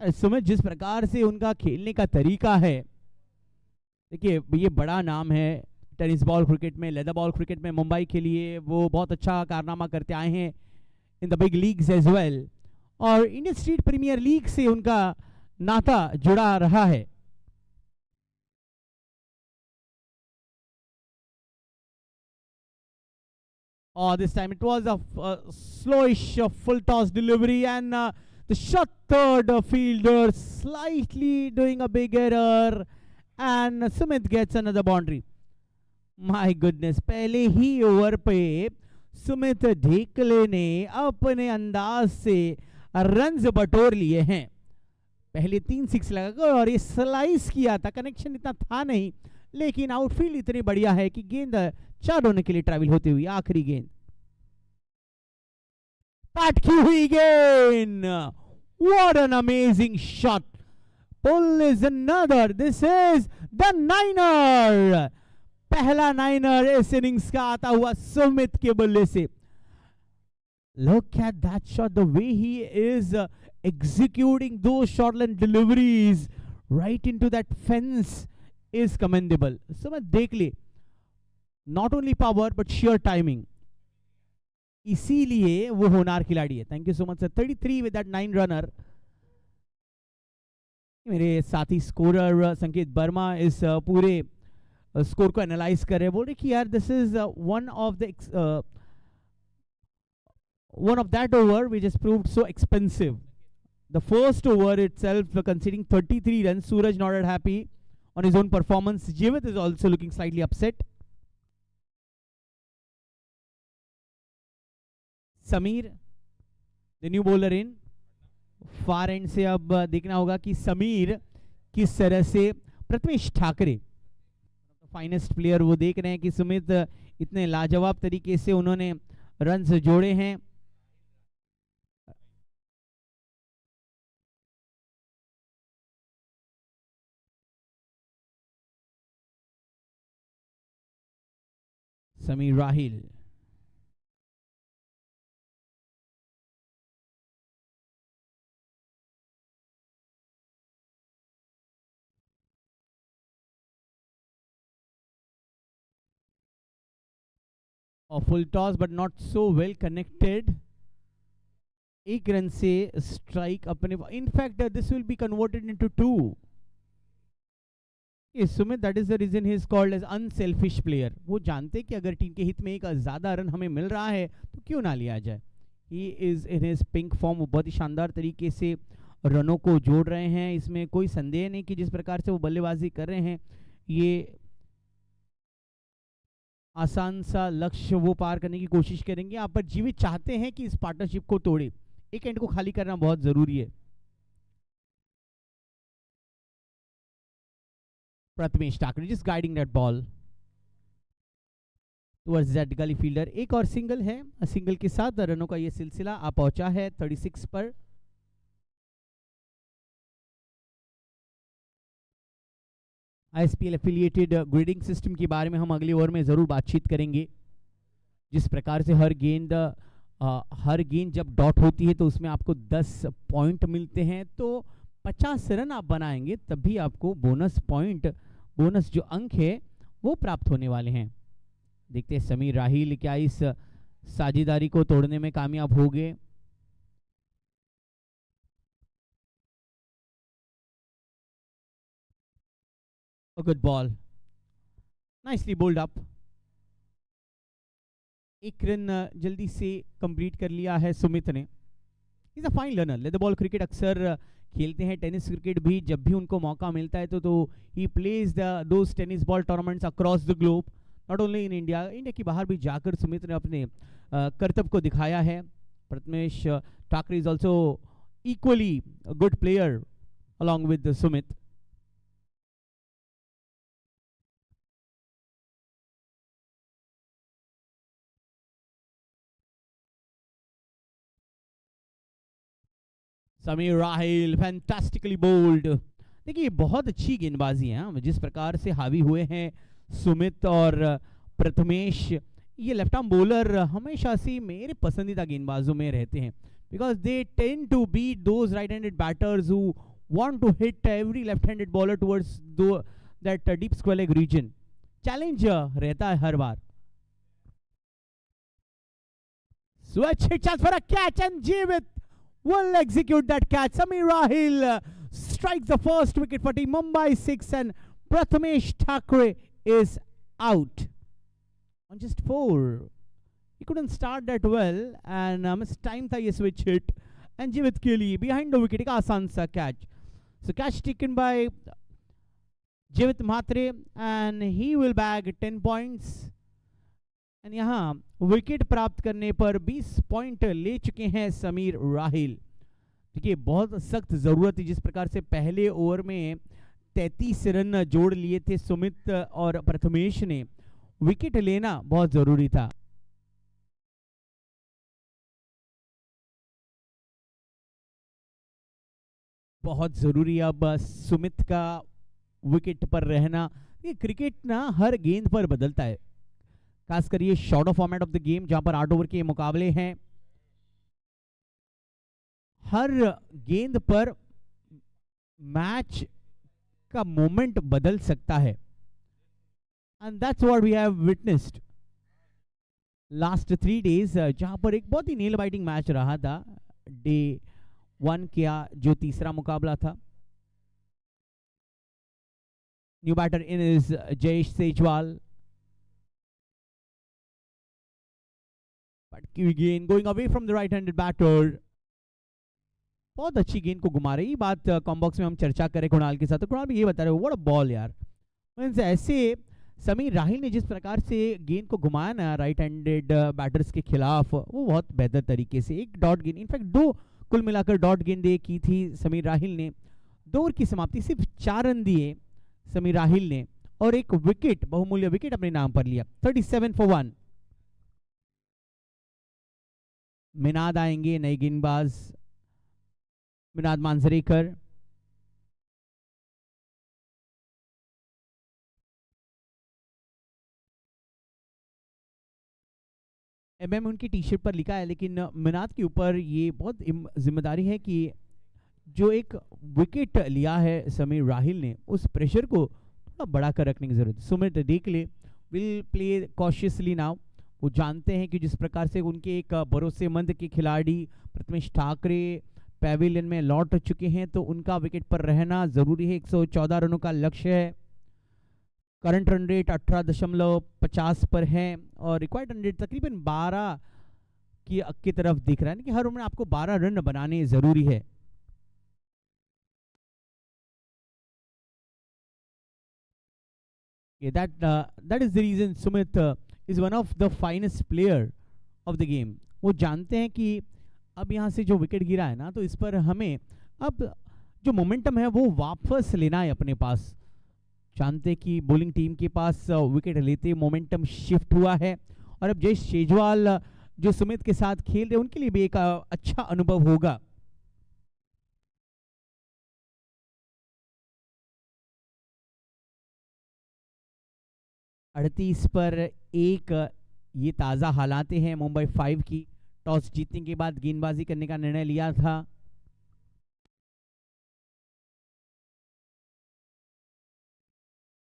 सुमित जिस प्रकार से उनका खेलने का तरीका है, देखिए ये बड़ा नाम है टेनिस बॉल क्रिकेट में, लेदर बॉल क्रिकेट में। मुंबई के लिए वो बहुत अच्छा कारनामा करते आए हैं in the big leagues as well, और इंडियन स्ट्रीट प्रीमियर लीग से उनका नाता जुड़ा रहा है। This time it was a slowish full toss delivery and the shot third fielder slightly doing a big error and Sumit gets another boundary. My goodness, पहले ही over पे सुमित ढेकले ने अपने अंदाज से रन्स बटोर लिए हैं। पहले 3 6 लगाकर और ये स्लाइस किया था, कनेक्शन इतना था नहीं, लेकिन आउटफील्ड इतनी बढ़िया है कि गेंद 4 होने के लिए ट्रैवल होती हुई आखिरी गेंद पटकी हुई गेंद। What an amazing shot. Pull is another, this is the niner. पहला नाइनर इस इनिंग्स का आता हुआ सुमित के बल्ले से। Look at that shot, the way he is executing those shortland deliveries right into that fence is commendable. Sumit देख ले, not only power but sheer timing, इसीलिए वो होनहार खिलाड़ी है। Thank you so much sir. 33 with that 9 runner. मेरे साथी scorer Sanket Verma इस पूरे स्कोर को एनालाइज कर रहे हैं, बोल रहे कि यार this is one of that over which has proved so expensive. The first over itself conceding 33 run, Suraj not at happy on his own performance. Jivit is also looking slightly upset. Sameer, the new bowler in far end से अब देखना होगा कि समीर किस तरह से, Prathamesh Thackeray finest player वो देख रहे हैं कि सुमित इतने लाजवाब तरीके से उन्होंने रन्स जोड़े हैं। समीर राहिल, और full toss but not so well connected. एक रन से स्ट्राइक अपने, in fact this will be converted into 2। Sumit, that is the reason he is called as unselfish player. वो जानते कि अगर टीम के हित में एक ज्यादा रन हमें मिल रहा है तो क्यों ना लिया जाए। He is in his pink form, वो बहुत ही शानदार तरीके से रनों को जोड़ रहे हैं, इसमें कोई संदेह नहीं कि जिस प्रकार से वो बल्लेबाजी कर रहे हैं ये आसान सा लक्ष्य वो पार करने की कोशिश करेंगे। यहाँ पर जीवित चाहते हैं कि इस पार्टनरशिप को तोड़े, एक एंड को खाली करना बहुत जरूरी है। Prathamesh Thackeray just guiding that ball towards that गली फील्डर। एक और सिंगल है, सिंगल के साथ रनों का ये सिलसिला आ पहुंचा है 36 पर। आईएसपीएल एफिलिएटेड ग्रेडिंग सिस्टम के बारे में हम अगले ओवर में जरूर बातचीत करेंगे। जिस प्रकार से हर गेंद जब डॉट होती है तो उसमें आपको 10 पॉइंट मिलते हैं, तो 50 रन आप बनाएंगे तब भी आपको बोनस जो अंक है वो प्राप्त होने वाले हैं। देखते हैं समीर राहिल क्या इस साझेदारी को तोड़ने में कामयाब हो गए। Good ball, nicely bowled up. एक रन जल्दी से कंप्लीट कर लिया है सुमित ने। Is a fine learner. Leather ball cricket अक्सर खेलते हैं, टेनिस क्रिकेट भी जब भी उनको मौका मिलता है तो he plays those tennis ball tournaments across the globe, not only in India. India के बाहर भी जाकर सुमित ने अपने कर्तव्य को दिखाया है। Prathamesh Thackeray is also equally good player along with Sumit. Sameer Rahil fantastically bowled. देखिए बहुत अच्छी गेंदबाजी है, जिस प्रकार से हावी हुए हैं सुमित और प्रथमेश। ये लेफ्ट आर्म बॉलर हमेशा से मेरे पसंदीदा गेंदबाजों में रहते हैं, because they tend to beat those right handed batters who want to hit every left handed bowler towards that deep square leg region. Challenge रहता है हर बार। Switch hit chance for a catch and Jeevit will execute that catch. Samir Rahil strikes the first wicket for Team Mumbai 6 and Prathamesh Thakre is out on just 4. He couldn't start that well and missed time tha ye switch hit and Jeevit ke liye behind the wicket ek aasan sa catch. So catch taken by Jeevit Mhatre and he will bag 10 points. And यहाँ wicket प्राप्त करने पर 20 point ले चुके हैं समीर राहिल। देखिए बहुत सख्त जरूरत थी, जिस प्रकार से पहले ओवर में 33 रन जोड़ लिए थे सुमित और प्रथमेश ने, विकेट लेना बहुत जरूरी था। बहुत जरूरी अब सुमित का विकेट पर रहना। ये क्रिकेट ना हर गेंद पर बदलता है, खासकर ये shorter format of the game जहां पर 8 ओवर के मुकाबले हैं। हर गेंद पर मैच का मोमेंट बदल सकता है and that's what we have witnessed last 3 days, जहां पर एक बहुत ही नेल बाइटिंग मैच रहा था डे 1 का जो तीसरा मुकाबला था। New batter in is Jayesh Sejwal, but again going away from the right-handed batter। बहुत अच्छी गेंद को घुमा रही। बात कॉम्बॉक्स में हम चर्चा करें कुणाल के साथ, तो कुणाल भी ये बता रहे हो व्हाट अ बॉल यार। ऐसे समीर राहिल ने जिस प्रकार से गेंद को घुमाया ना राइट हैंडेड बैटर्स के खिलाफ, वो बहुत बेहतर तरीके से। एक डॉट गेंद, इनफैक्ट 2 कुल मिलाकर डॉट गेंदें की थी समीर राहिल ने। 2 ओवर की समाप्ति सिर्फ 4 रन दिए समीर राहिल ने और एक विकेट, बहुमूल्य विकेट अपने नाम पर लिया। 37 for 1। मिनाद आएंगे, नए गेंदबाज मिनाद मांजरेकर। एमएम उनकी टी शर्ट पर लिखा है, लेकिन मिनाद के ऊपर ये बहुत जिम्मेदारी है कि जो एक विकेट लिया है समीर राहिल ने, उस प्रेशर को थोड़ा बड़ा कर रखने की जरूरत है। Sumit Dekle will play cautiously now. वो जानते हैं कि जिस प्रकार से उनके एक भरोसेमंद के खिलाड़ी प्रथमेश ठाकरे पैविलियन में लौट चुके हैं, तो उनका विकेट पर रहना जरूरी है। 114 रनों का लक्ष्य है। करंट रन रेट 18.50 पर है और रिक्वायर्ड रन रेट तकरीबन 12 की तरफ दिख रहा है कि हर ओवर में आपको 12 रन बनाने जरूरी है। that is the reason Sumit is one of the finest player of the game. वो जानते हैं कि अब यहाँ से जो विकेट गिरा है ना, तो इस पर हमें अब जो मोमेंटम है वो वापस लेना है अपने पास। जानते कि बॉलिंग टीम के पास विकेट लेते मोमेंटम शिफ्ट हुआ है, और अब जय शेजवाल जो सुमित के साथ खेल रहे उनके लिए भी एक अच्छा अनुभव होगा। अड़तीस पर एक ये ताज़ा हालात हैं मुंबई 5 की। टॉस जीतने के बाद गेंदबाजी करने का निर्णय लिया था।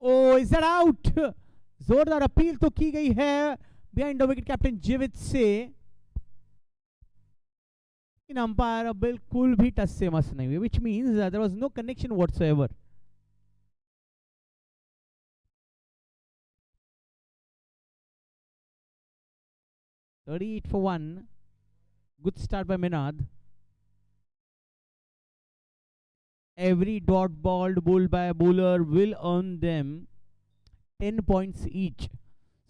Oh is that out? जोरदार अपील तो की गई है बिहाइंड द विकेट कैप्टन जीवित से। इन अंपायर बिल्कुल भी टच से मस नहीं हुए, which means there was no connection whatsoever. for 1. Good start by Minad. Every dot ball bowled by a bowler will earn them 10 points each.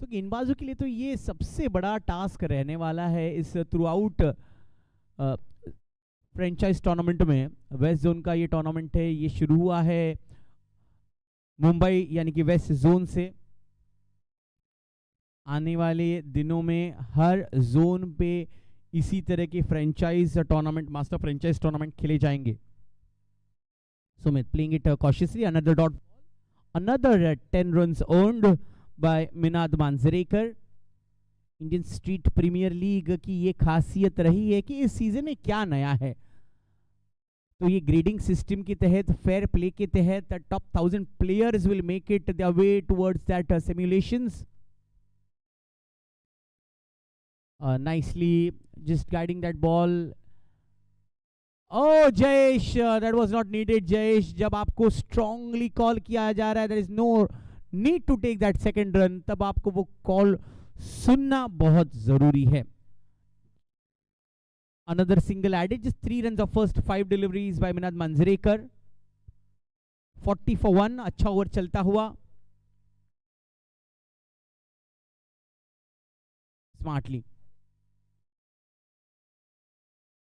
So गेंदबाजों के लिए तो ये सबसे बड़ा टास्क रहने वाला है इस थ्रू आउट फ्रेंचाइज टूर्नामेंट में। वेस्ट जोन का ये टूर्नामेंट है, ये शुरू हुआ है मुंबई यानी कि वेस्ट जोन से। आने वाले दिनों में हर जोन पे इसी तरह के franchise tournament, master franchise tournament खेले जाएंगे। Sumit playing it cautiously, another dot, another 10 runs earned by Minad Manjrekar. Indian street premiere league की ये खासियत रही है कि इस सीजन में क्या नया है, तो ये ग्रेडिंग सिस्टम के तहत, फेयर प्ले के तहत top 1000 players will make it their way towards that simulations. Nicely just guiding that ball. Oh Jayesh, that was not needed Jayesh। जब आपको strongly call किया जा रहा है, there is no need to take that second run, तब आपको वो call सुनना बहुत जरूरी है। Another single added, just 3 runs of first 5 deliveries by Minad Manjrekar। 40 for 1, अच्छा ओवर चलता हुआ स्मार्टली।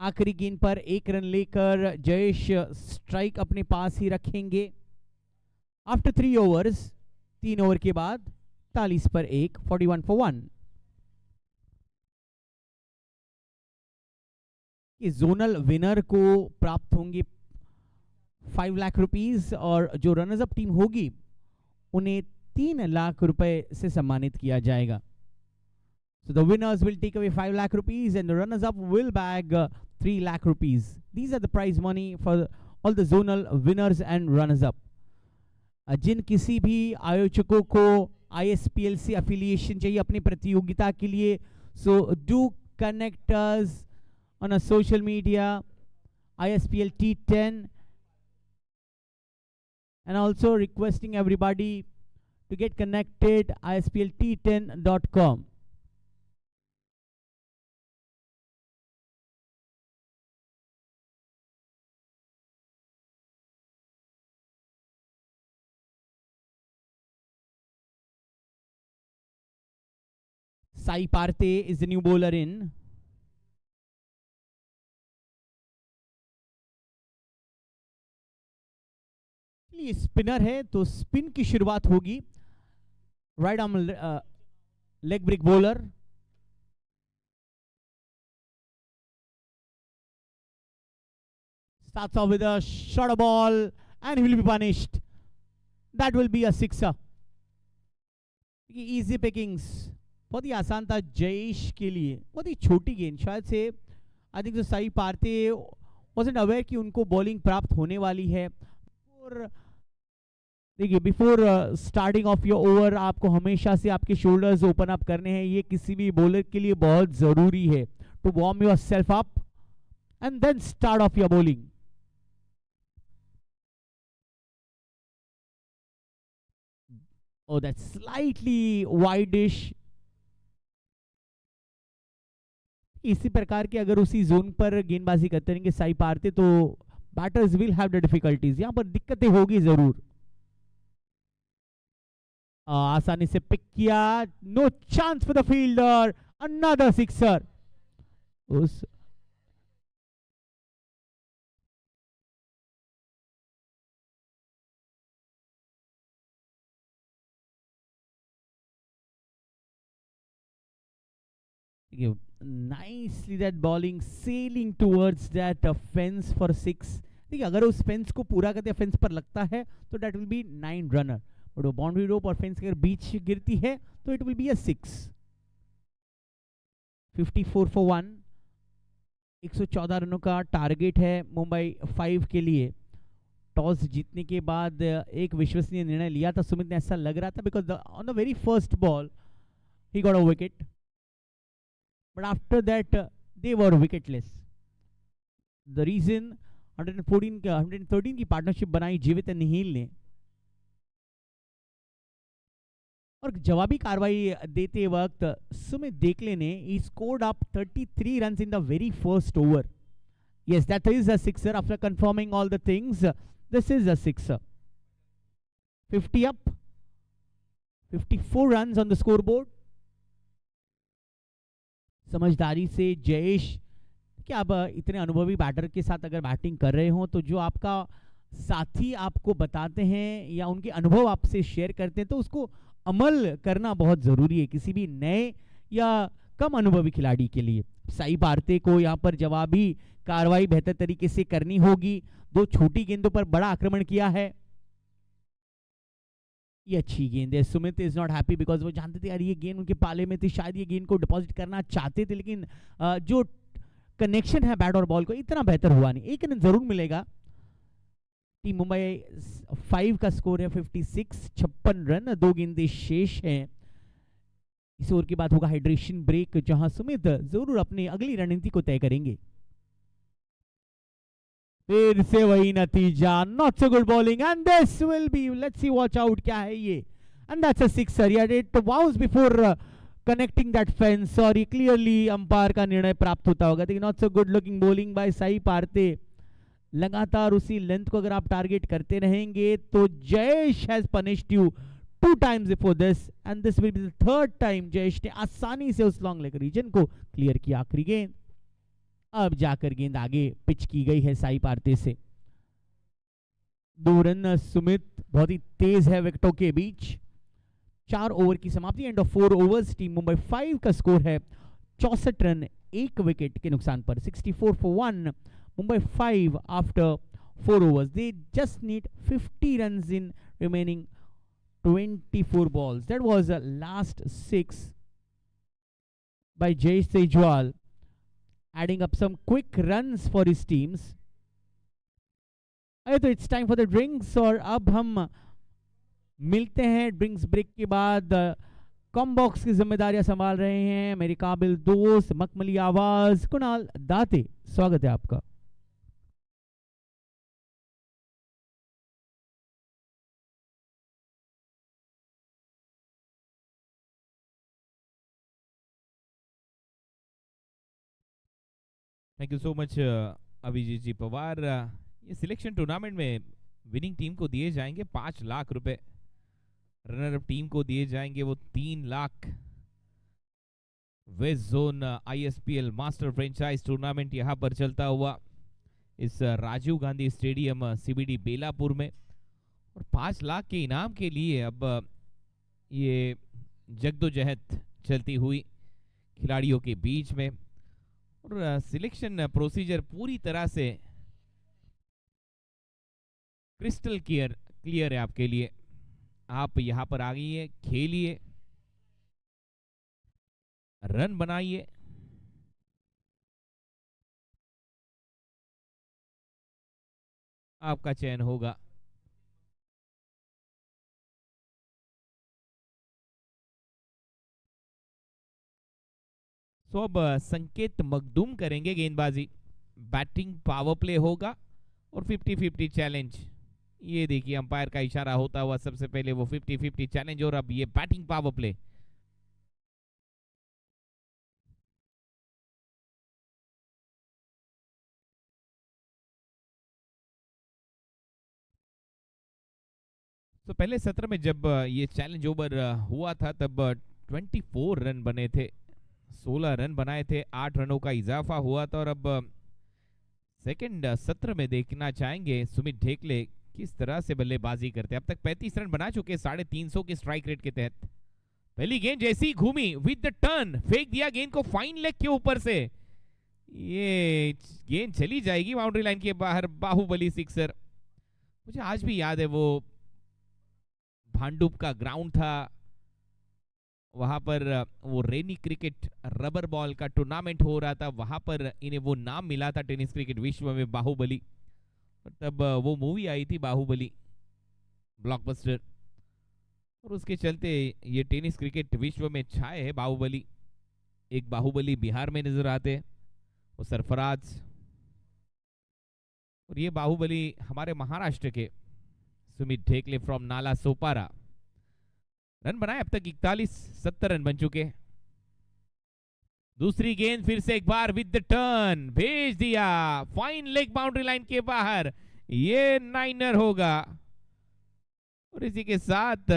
आखिरी गेंद पर 1 रन लेकर जयेश स्ट्राइक अपने पास ही रखेंगे। आफ्टर 3 ओवर्स, 3 ओवर के बाद 40 पर 1, 41 for 1। इस जोनल विनर को प्राप्त होंगे 5 लाख रुपीस, और जो रनर्स अप टीम होगी उन्हें 3 लाख रुपए से सम्मानित किया जाएगा। So the winners will take away 5 lakh rupees and the runners up will bag 3 lakh rupees. These are the prize money for all the zonal winners and runners up. जिन किसी भी आयोजकों को ISPL से affiliation चाहिए अपनी प्रतियोगिता के लिए, so do connect us on a social media ISPL T10, and also requesting everybody to get connected isplt10.com. Sai Parthe is the new bowler in. ये स्पिनर है तो स्पिन की शुरुआत होगी। Right arm leg break bowler. Starts off with a short ball and he will be punished. That will be a sixer. Easy pickings, बहुत ही आसान था जयेश के लिए, बहुत ही छोटी गेंद। शायद से I think Sai Parthe wasn't aware कि उनको बॉलिंग प्राप्त होने वाली है। और देखिए, before starting off your over आपको हमेशा से आपके शोल्डर्स ओपन अप करने हैं। ये किसी भी बॉलर के लिए बहुत ज़रूरी है, to warm yourself up and then start off your bowling. Oh, that's slightly wide-ish. इसी प्रकार के अगर उसी जोन पर गेंदबाजी करते रहेंगे साई पार्थे, तो batters will have the difficulties. यहाँ पर दिक्कतें होगी जरूर। आसानी से पिक किया, no chance for the fielder, another sixer. उस nicely that bowling sailing towards that fence for six. देखिए अगर उस फेंस को पूरा करते फेंस पर लगता है तो that will be 9 runner, but वो बाउंड्री रोप और फेंस के अगर बीच गिरती है तो it will be a 6। 54 for 1, 114 रनों का टारगेट है मुंबई 5 के लिए। टॉस जीतने के बाद एक विश्वसनीय निर्णय लिया था सुमित ने, ऐसा लग रहा था, because on the very first ball he got a wicket, but after that they were wicketless. The reason 113 की पार्टनरशिप बनाई जीवित निहिल ने, और जवाबी कार्रवाई देते वक्त सुमित देखले ने he scored up 33 runs in the very first over. Yes, that is a sixer. After confirming all the things, this is a sixer. 50 up, 54 runs on the scoreboard. समझदारी से जयेश, कि आप इतने अनुभवी बैटर के साथ अगर बैटिंग कर रहे हो तो जो आपका साथी आपको बताते हैं या उनके अनुभव आपसे शेयर करते हैं तो उसको अमल करना बहुत ज़रूरी है किसी भी नए या कम अनुभवी खिलाड़ी के लिए। साई भारती को यहाँ पर जवाबी कार्रवाई बेहतर तरीके से करनी होगी। दो छोटी गेंदों पर बड़ा आक्रमण किया है, ये अच्छी गेंद है। Sumit is not happy because वो जानते थे यार ये गेंद उनके पाले में थी, शायद ये गेंद को डिपॉजिट करना चाहते थे, लेकिन जो कनेक्शन है बैट और बॉल को इतना बेहतर हुआ नहीं। एक रन जरूर मिलेगा। टीम मुंबई 5 का स्कोर है 56, 56 रन, 2 गेंदें शेष हैं। इस ओवर के बाद होगा हाइड्रेशन ब्रेक, जहां सुमित जरूर अपनी अगली रणनीति को तय करेंगे। फिर से वही नतीजा, not so good bowling and this will B, let's see, watch out, क्या है ये, एंड दैट्स अ सिक्सर। यार it was before connecting that fence, और ये क्लियरली अंपायर का निर्णय प्राप्त होता होगा। देखिए not so good looking bowling by Sai Parte. लगातार उसी लेंथ को अगर आप टारगेट करते रहेंगे तो Jayesh has punished you 2 times before this, and this will be the 3rd time Jayesh ने आसानी से उस लॉन्ग लेग रीजन को क्लियर किया। आखिरी गेंद, अब जाकर गेंद आगे पिच की गई है साई पारते से। 2 रन सुमित बहुत ही तेज है विकेटों के बीच। 4 ओवर की समाप्ति, end of 4 overs. Team Mumbai 5 का स्कोर है 64 रन 1 विकेट के नुकसान पर। 64 for 1, Mumbai 5 after 4 overs. They just need 50 runs in remaining 24 balls. That was the last 6 by Jay Sejwal, adding up some quick runs for his teams. तो it's time for the drinks, और अब हम मिलते हैं drinks break के बाद। Com box की जिम्मेदारियां संभाल रहे हैं मेरे काबिल दोस्त मखमली आवाज कुणाल दाते। स्वागत है आपका। Thank you so much Abhijit ji Pawar. ये सिलेक्शन टूर्नामेंट में विनिंग टीम को दिए जाएंगे 5 लाख रुपए, रनर अप टीम को दिए जाएंगे वो 3 lakh. West zone ISPL master franchise tournament यहां पर चलता हुआ इस राजीव गांधी स्टेडियम सीबीडी बेलापुर में, और 5 लाख के इनाम के लिए अब ये जद्दोजहद चलती हुई खिलाड़ियों के बीच में, और सिलेक्शन प्रोसीजर पूरी तरह से क्रिस्टल क्लियर है आपके लिए। आप यहां पर आ गई है, खेलिए, रन बनाइए, आपका चयन होगा। तो अब संकेत मखदूम करेंगे गेंदबाजी, बैटिंग पावर प्ले होगा और 50-50 चैलेंज। ये देखिए अंपायर का इशारा होता हुआ सबसे पहले वो 50-50 चैलेंज, और अब ये बैटिंग पावर प्ले। तो पहले सत्र में जब ये चैलेंज ओवर हुआ था तब 24 रन बने थे, 16 रन बनाए थे, 8 रनों का इजाफा हुआ था। और अब सेकंड सत्र में देखना चाहेंगे सुमित ढेकले किस तरह से बल्लेबाजी करते हैं। अब तक 35 रन बना चुके 350 के स्ट्राइक रेट के तहत। पहली गेंद जैसी घूमी विद द टर्न, फेंक दिया गेंद को फाइन लेग के ऊपर से, ये गेंद चली जाएगी बाउंड्री लाइन के बाहर। बाहुबली सिक्सर। मुझे आज भी याद है वो भांडुप का ग्राउंड था, वहां पर वो रेनी क्रिकेट रबर बॉल का टूर्नामेंट हो रहा था, वहां पर इन्हें वो नाम मिला था टेनिस क्रिकेट विश्व में, बाहुबली। तब वो मूवी आई थी बाहुबली, ब्लॉकबस्टर, और उसके चलते ये टेनिस क्रिकेट विश्व में छाए है बाहुबली। एक बाहुबली बिहार में नजर आते हैं, वो सरफराज, और ये बाहुबली हमारे महाराष्ट्र के सुमित ढेकले फ्रॉम नाला सोपारा। रन बनाए अब तक 41, 70 रन बन चुके। दूसरी गेंद फिर से एक बार विद द टर्न, भेज दिया फाइन लेग बाउंड्री लाइन के बाहर, ये नाइनर होगा। और इसी के साथ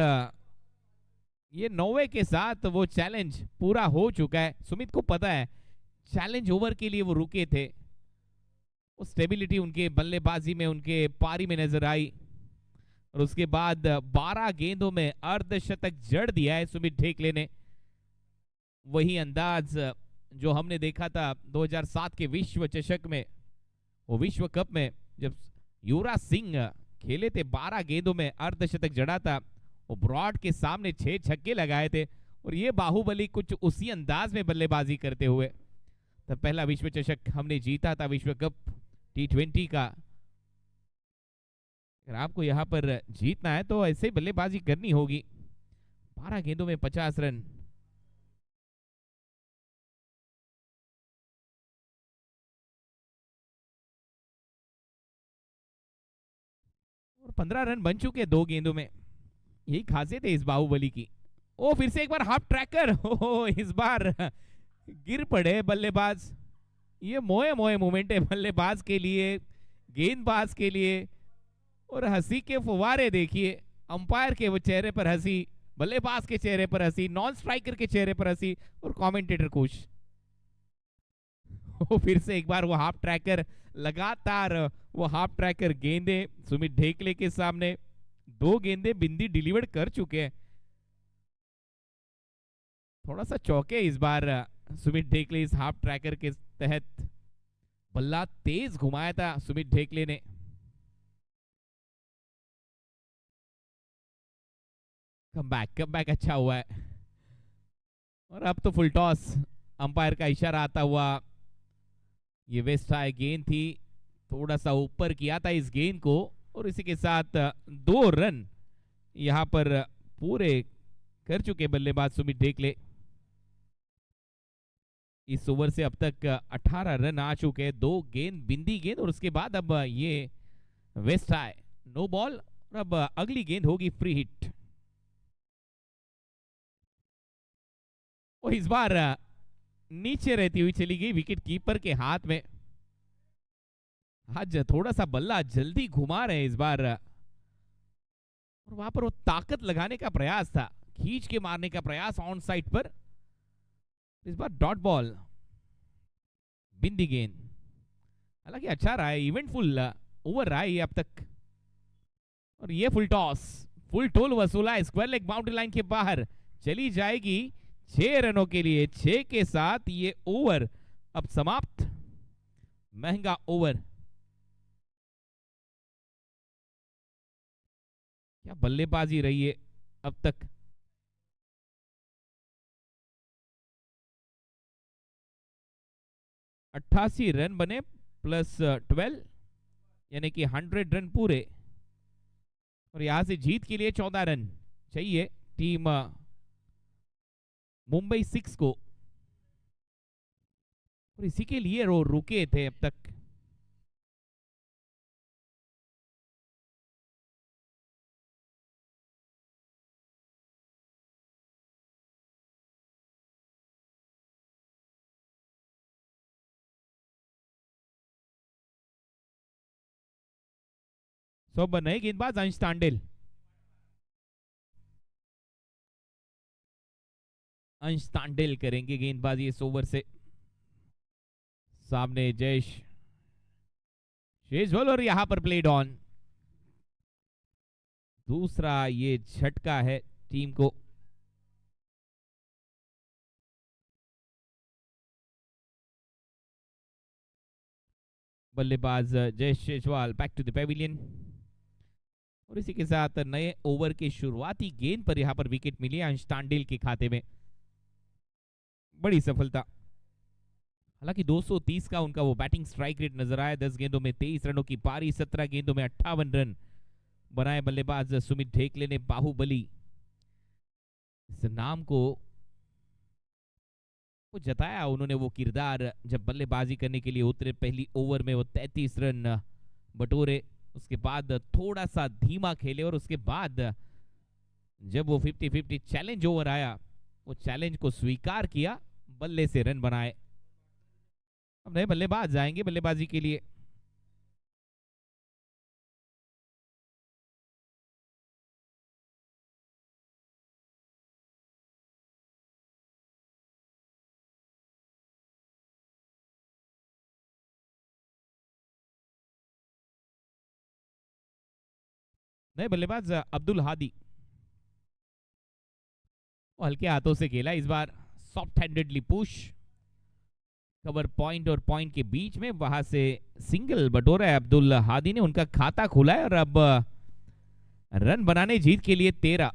ये 9वें के साथ वो चैलेंज पूरा हो चुका है। सुमित को पता है चैलेंज ओवर के लिए वो रुके थे, वो स्टेबिलिटी उनके बल्लेबाजी में, उनके पारी में नजर आई, और उसके बाद 12 गेंदों में अर्धशतक जड़ दिया है सुमित ढेकले ने। वही अंदाज जो हमने देखा था 2007 के विश्व चषक में, वो विश्व कप में, जब युवराज सिंह खेले थे, 12 गेंदों में अर्धशतक जड़ा था, वो ब्रॉड के सामने 6 छक्के लगाए थे। और ये बाहुबली कुछ उसी अंदाज में बल्लेबाजी करते हुए तब पहला विश्व चषक हमने जीता था, विश्व कप T20 का। अगर आपको यहां पर जीतना है तो ऐसे ही बल्लेबाजी करनी होगी। 12 गेंदों में 50 रन। और 15 रन बन चुके 2 गेंदों में। यही खासियत है इस बाहुबली की। ओ फिर से एक बार हाफ ट्रैकर, ओ इस बार गिर पड़े बल्लेबाज। ये मोए मोए मोमेंट है बल्लेबाज के लिए, गेंदबाज के लिए। और हंसी के फुवारे देखिए, अंपायर के वो चेहरे पर हंसी, बल्लेबाज के चेहरे पर हंसी, नॉन स्ट्राइकर के चेहरे पर हंसी, और कमेंटेटर खुश। फिर से एक बार वो हाफ ट्रैकर, लगातार वो हाफ ट्रैकर गेंदे सुमित ढेकले के सामने। 2 गेंदे बिंदी डिलीवर कर चुके हैं। थोड़ा सा चौके इस बार सुमित ढेकले इस हाफ ट्रैकर के तहत। बल्ला तेज घुमाया था सुमित ढेकले ने। कम बैक अच्छा हुआ है। और अब तो फुल टॉस, अंपायर का इशारा आता हुआ। ये वेस्ट हाई गेंद थी, थोड़ा सा ऊपर किया था इस गेंद को, और इसी के साथ 2 रन यहां पर पूरे कर चुके बल्लेबाज सुमित ढेकले। इस ओवर से अब तक 18 रन आ चुके, 2 गेंद बिंदी गेंद, और उसके बाद अब ये वेस्ट हाई नो बॉल, और अब अगली गेंद होगी फ्री हिट। और इस बार नीचे रहती हुई चली गई विकेट कीपर के हाथ में। आज थोड़ा सा बल्ला जल्दी घुमा रहे इस बार, और वहां पर वो ताकत लगाने का प्रयास था, खींच के मारने का प्रयास ऑन साइड पर। इस बार डॉट बॉल, बिंदी गेंद। हालांकि अच्छा रहा है, इवेंटफुल ओवर रहा है ये अब तक। और ये फुल टॉस, फुल टोल वसूला है, स्क्वायर लेग बाउंड्री लाइन के बाहर चली जाएगी 6 रनों के लिए। 6 के साथ ये ओवर अब समाप्त। महंगा ओवर। क्या बल्लेबाजी रही है अब तक। अट्ठासी रन बने प्लस 12, यानी कि 100 रन पूरे। और यहां से जीत के लिए 14 रन चाहिए टीम मुंबई 6 को, और इसी के लिए वो रुके थे अब तक। सो नए गेंदबाज अंश तांडेल। अंश तांडेल करेंगे गेंदबाजी इस ओवर से। सामने जयेश शेजवल और यहां पर प्लेड ऑन। दूसरा ये झटका है टीम को। बल्लेबाज Jayesh Shejwal back to the pavilion. और इसी के साथ नए ओवर के शुरुआती गेंद पर यहां पर विकेट मिली अंश तांडेल के खाते में। बड़ी सफलता। हालांकि 230 का उनका वो बैटिंग स्ट्राइक रेट नजर आया। 10 गेंदों में 23 रनों की पारी, 17 गेंदों में 58 रन बनाए बल्लेबाज सुमित ढेकले ने। बाहुबली इस नाम को जताया उन्होंने, वो किरदार जब बल्लेबाजी करने के लिए उतरे। पहली ओवर में वो 33 रन बटोरे, उसके बाद थोड़ा सा धीमा खेले और उसके बाद जब वो 50-50 चैलेंज ओवर आया, वो चैलेंज को स्वीकार किया, बल्ले से रन बनाए। अब नए बल्लेबाज आएंगे बल्लेबाजी के लिए। नए बल्लेबाज अब्दुल हादी। हल्के हाथों से खेला इस बार, soft handedly push, cover point और पॉइंट के बीच में, वहां से सिंगल बटोरा है अब्दुल हादी ने। उनका खाता खुला है और अब रन बनाने जीत के लिए 13।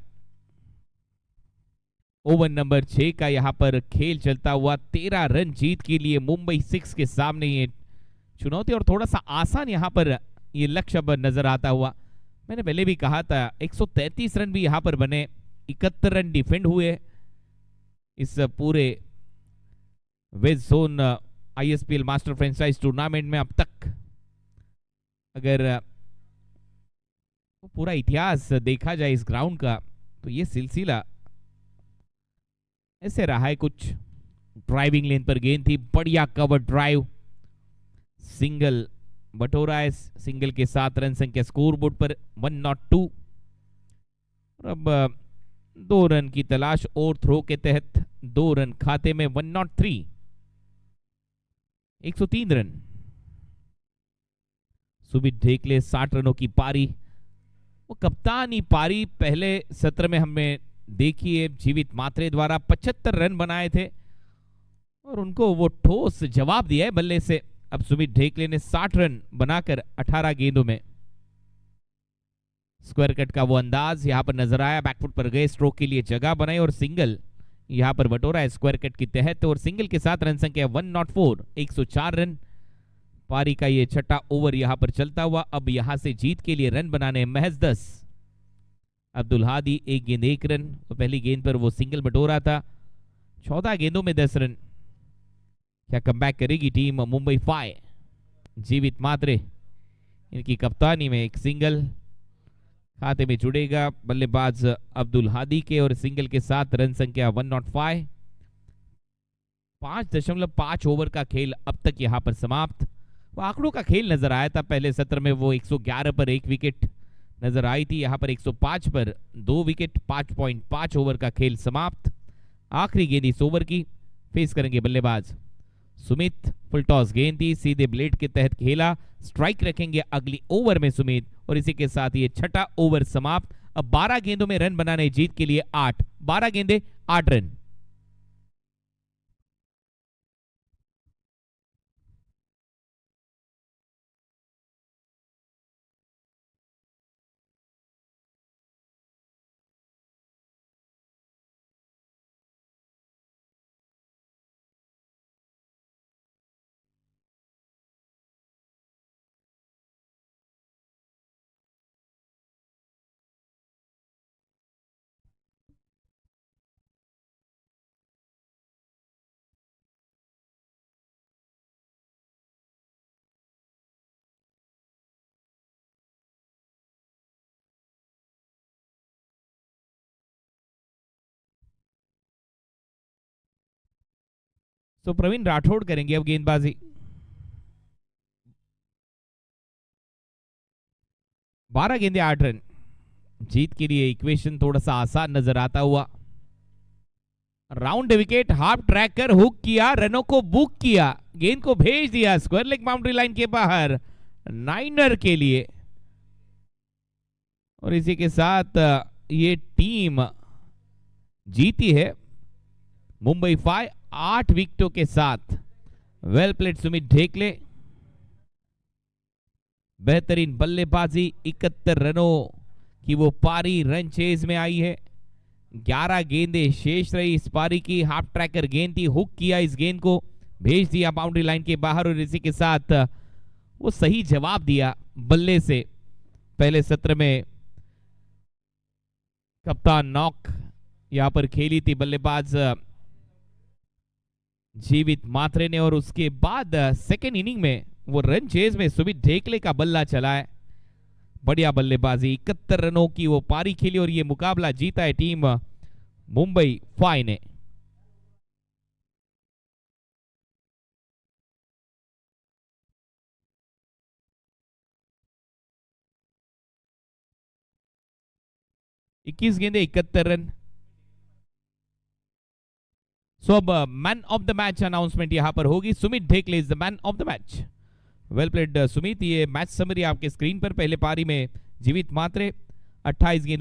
ओवर नंबर 6 का यहां पर खेल चलता हुआ। 13 रन जीत के लिए मुंबई 6 के सामने ये चुनौती, और थोड़ा सा आसान यहां पर ये लक्ष्य अब नजर आता हुआ। मैंने पहले भी कहा था 133 रन भी यहां पर बने, 71 रन डिफेंड हुए इस पूरे west zone ISPL master franchise tournament में अब तक। अगर वो पूरा इतिहास देखा जाए इस ग्राउंड का, तो ये सिलसिला ऐसे रहा है कुछ। ड्राइविंग लेन पर गेंद थी, बढ़िया कवर ड्राइव, सिंगल बटोरा है। सिंगल के साथ रन संख्या स्कोर बोर्ड पर 102। और अब 2 रन की तलाश और थ्रो के तहत 2 रन खाते में। 103, 103 रन। सुमित ढेकले 60 रनों की पारी, वो कप्तानी पारी पहले सत्र में हमें देखी है। जीवित मात्रे द्वारा 75 रन बनाए थे और उनको वो ठोस जवाब दिया है बल्ले से। अब सुमित ढेकले ने 60 रन बनाकर 18 गेंदों में। स्क्वायर कट का वो अंदाज यहां पर नजर आया, बैकफुट पर गए, स्ट्रोक के लिए जगह बनाई और सिंगल यहां पर बटोरा है स्क्वायर कट के तहत। और सिंगल के साथ रन संख्या 104, 104 रन। पारी का ये छठा ओवर यहां पर चलता हुआ। अब यहां से जीत के लिए रन बनाने महज 10। अब्दुल हादी 1 गेंद 1 रन, तो पहली गेंद पर वो सिंगल बटोरा था। 14 गेंदों में 10 रन। क्या कमबैक करेगी टीम मुंबई 5? जीवित मात्रे इनकी कप्तानी में एक सिंगल खाते में जुड़ेगा बल्लेबाज अब्दुल हादी के, और सिंगल के साथ रन संख्या 105। 5.5 ओवर का खेल अब तक यहां पर समाप्त। वो आंकड़ों का खेल नजर आया था पहले सत्र में, वो 111 पर 1 विकेट नजर आई थी। यहां पर 105 पर 2 विकेट। 5.5 ओवर का खेल समाप्त। आखिरी गेंद इस ओवर की फेस करेंगे बल्लेबाज सुमित। फुल टॉस गेंद थी, सीधे ब्लेड के तहत खेला, स्ट्राइक रखेंगे अगली ओवर में सुमित। और इसी के साथ ये छठा ओवर समाप्त। अब 12 गेंदों में रन बनाने जीत के लिए 8। 12 गेंदे 8 रन। तो प्रवीण राठौड़ करेंगे अब गेंदबाजी। 12 गेंदे 8 रन। जीत के लिए इक्वेशन थोड़ा सा आसान नजर आता हुआ। Round wicket, half tracker hook किया, रनों को बुक किया, गेंद को भेज दिया स्क्वायर लेग बाउंड्री लाइन के बाहर 9 के लिए। और इसी के साथ ये टीम जीती है मुंबई 5 8 विकेटों के साथ। वेल प्लेड सुमित ढेकले, बेहतरीन बल्लेबाजी, 71 रनों की वो पारी रन चेज में आई है। 11 गेंदें शेष रही इस पारी की, हाफ ट्रैकर गेंद थी, हुक किया इस गेंद को, भेज दिया बाउंड्री लाइन के बाहर। और इसी के साथ वो सही जवाब दिया बल्ले से। पहले सत्र में कप्तान नॉक यहां पर खेली थी बल्लेबाज जीवित मात्रे ने, और उसके बाद सेकेंड इनिंग में वो रन चेज में सुमित ढेकले का बल्ला चला है। बढ़िया बल्लेबाजी, 71 रनों की वो पारी खेली और ये मुकाबला जीता है टीम मुंबई 5 ने। इक्कीस गेंदे 71 रन। सो अब man of the match announcement यहां पर होगी। Sumit Dhekle is the man of the match. Well played Sumit. ये मैच समरी आपके स्क्रीन पर। पहले पारी में जीवित मात्रे 28 गेंद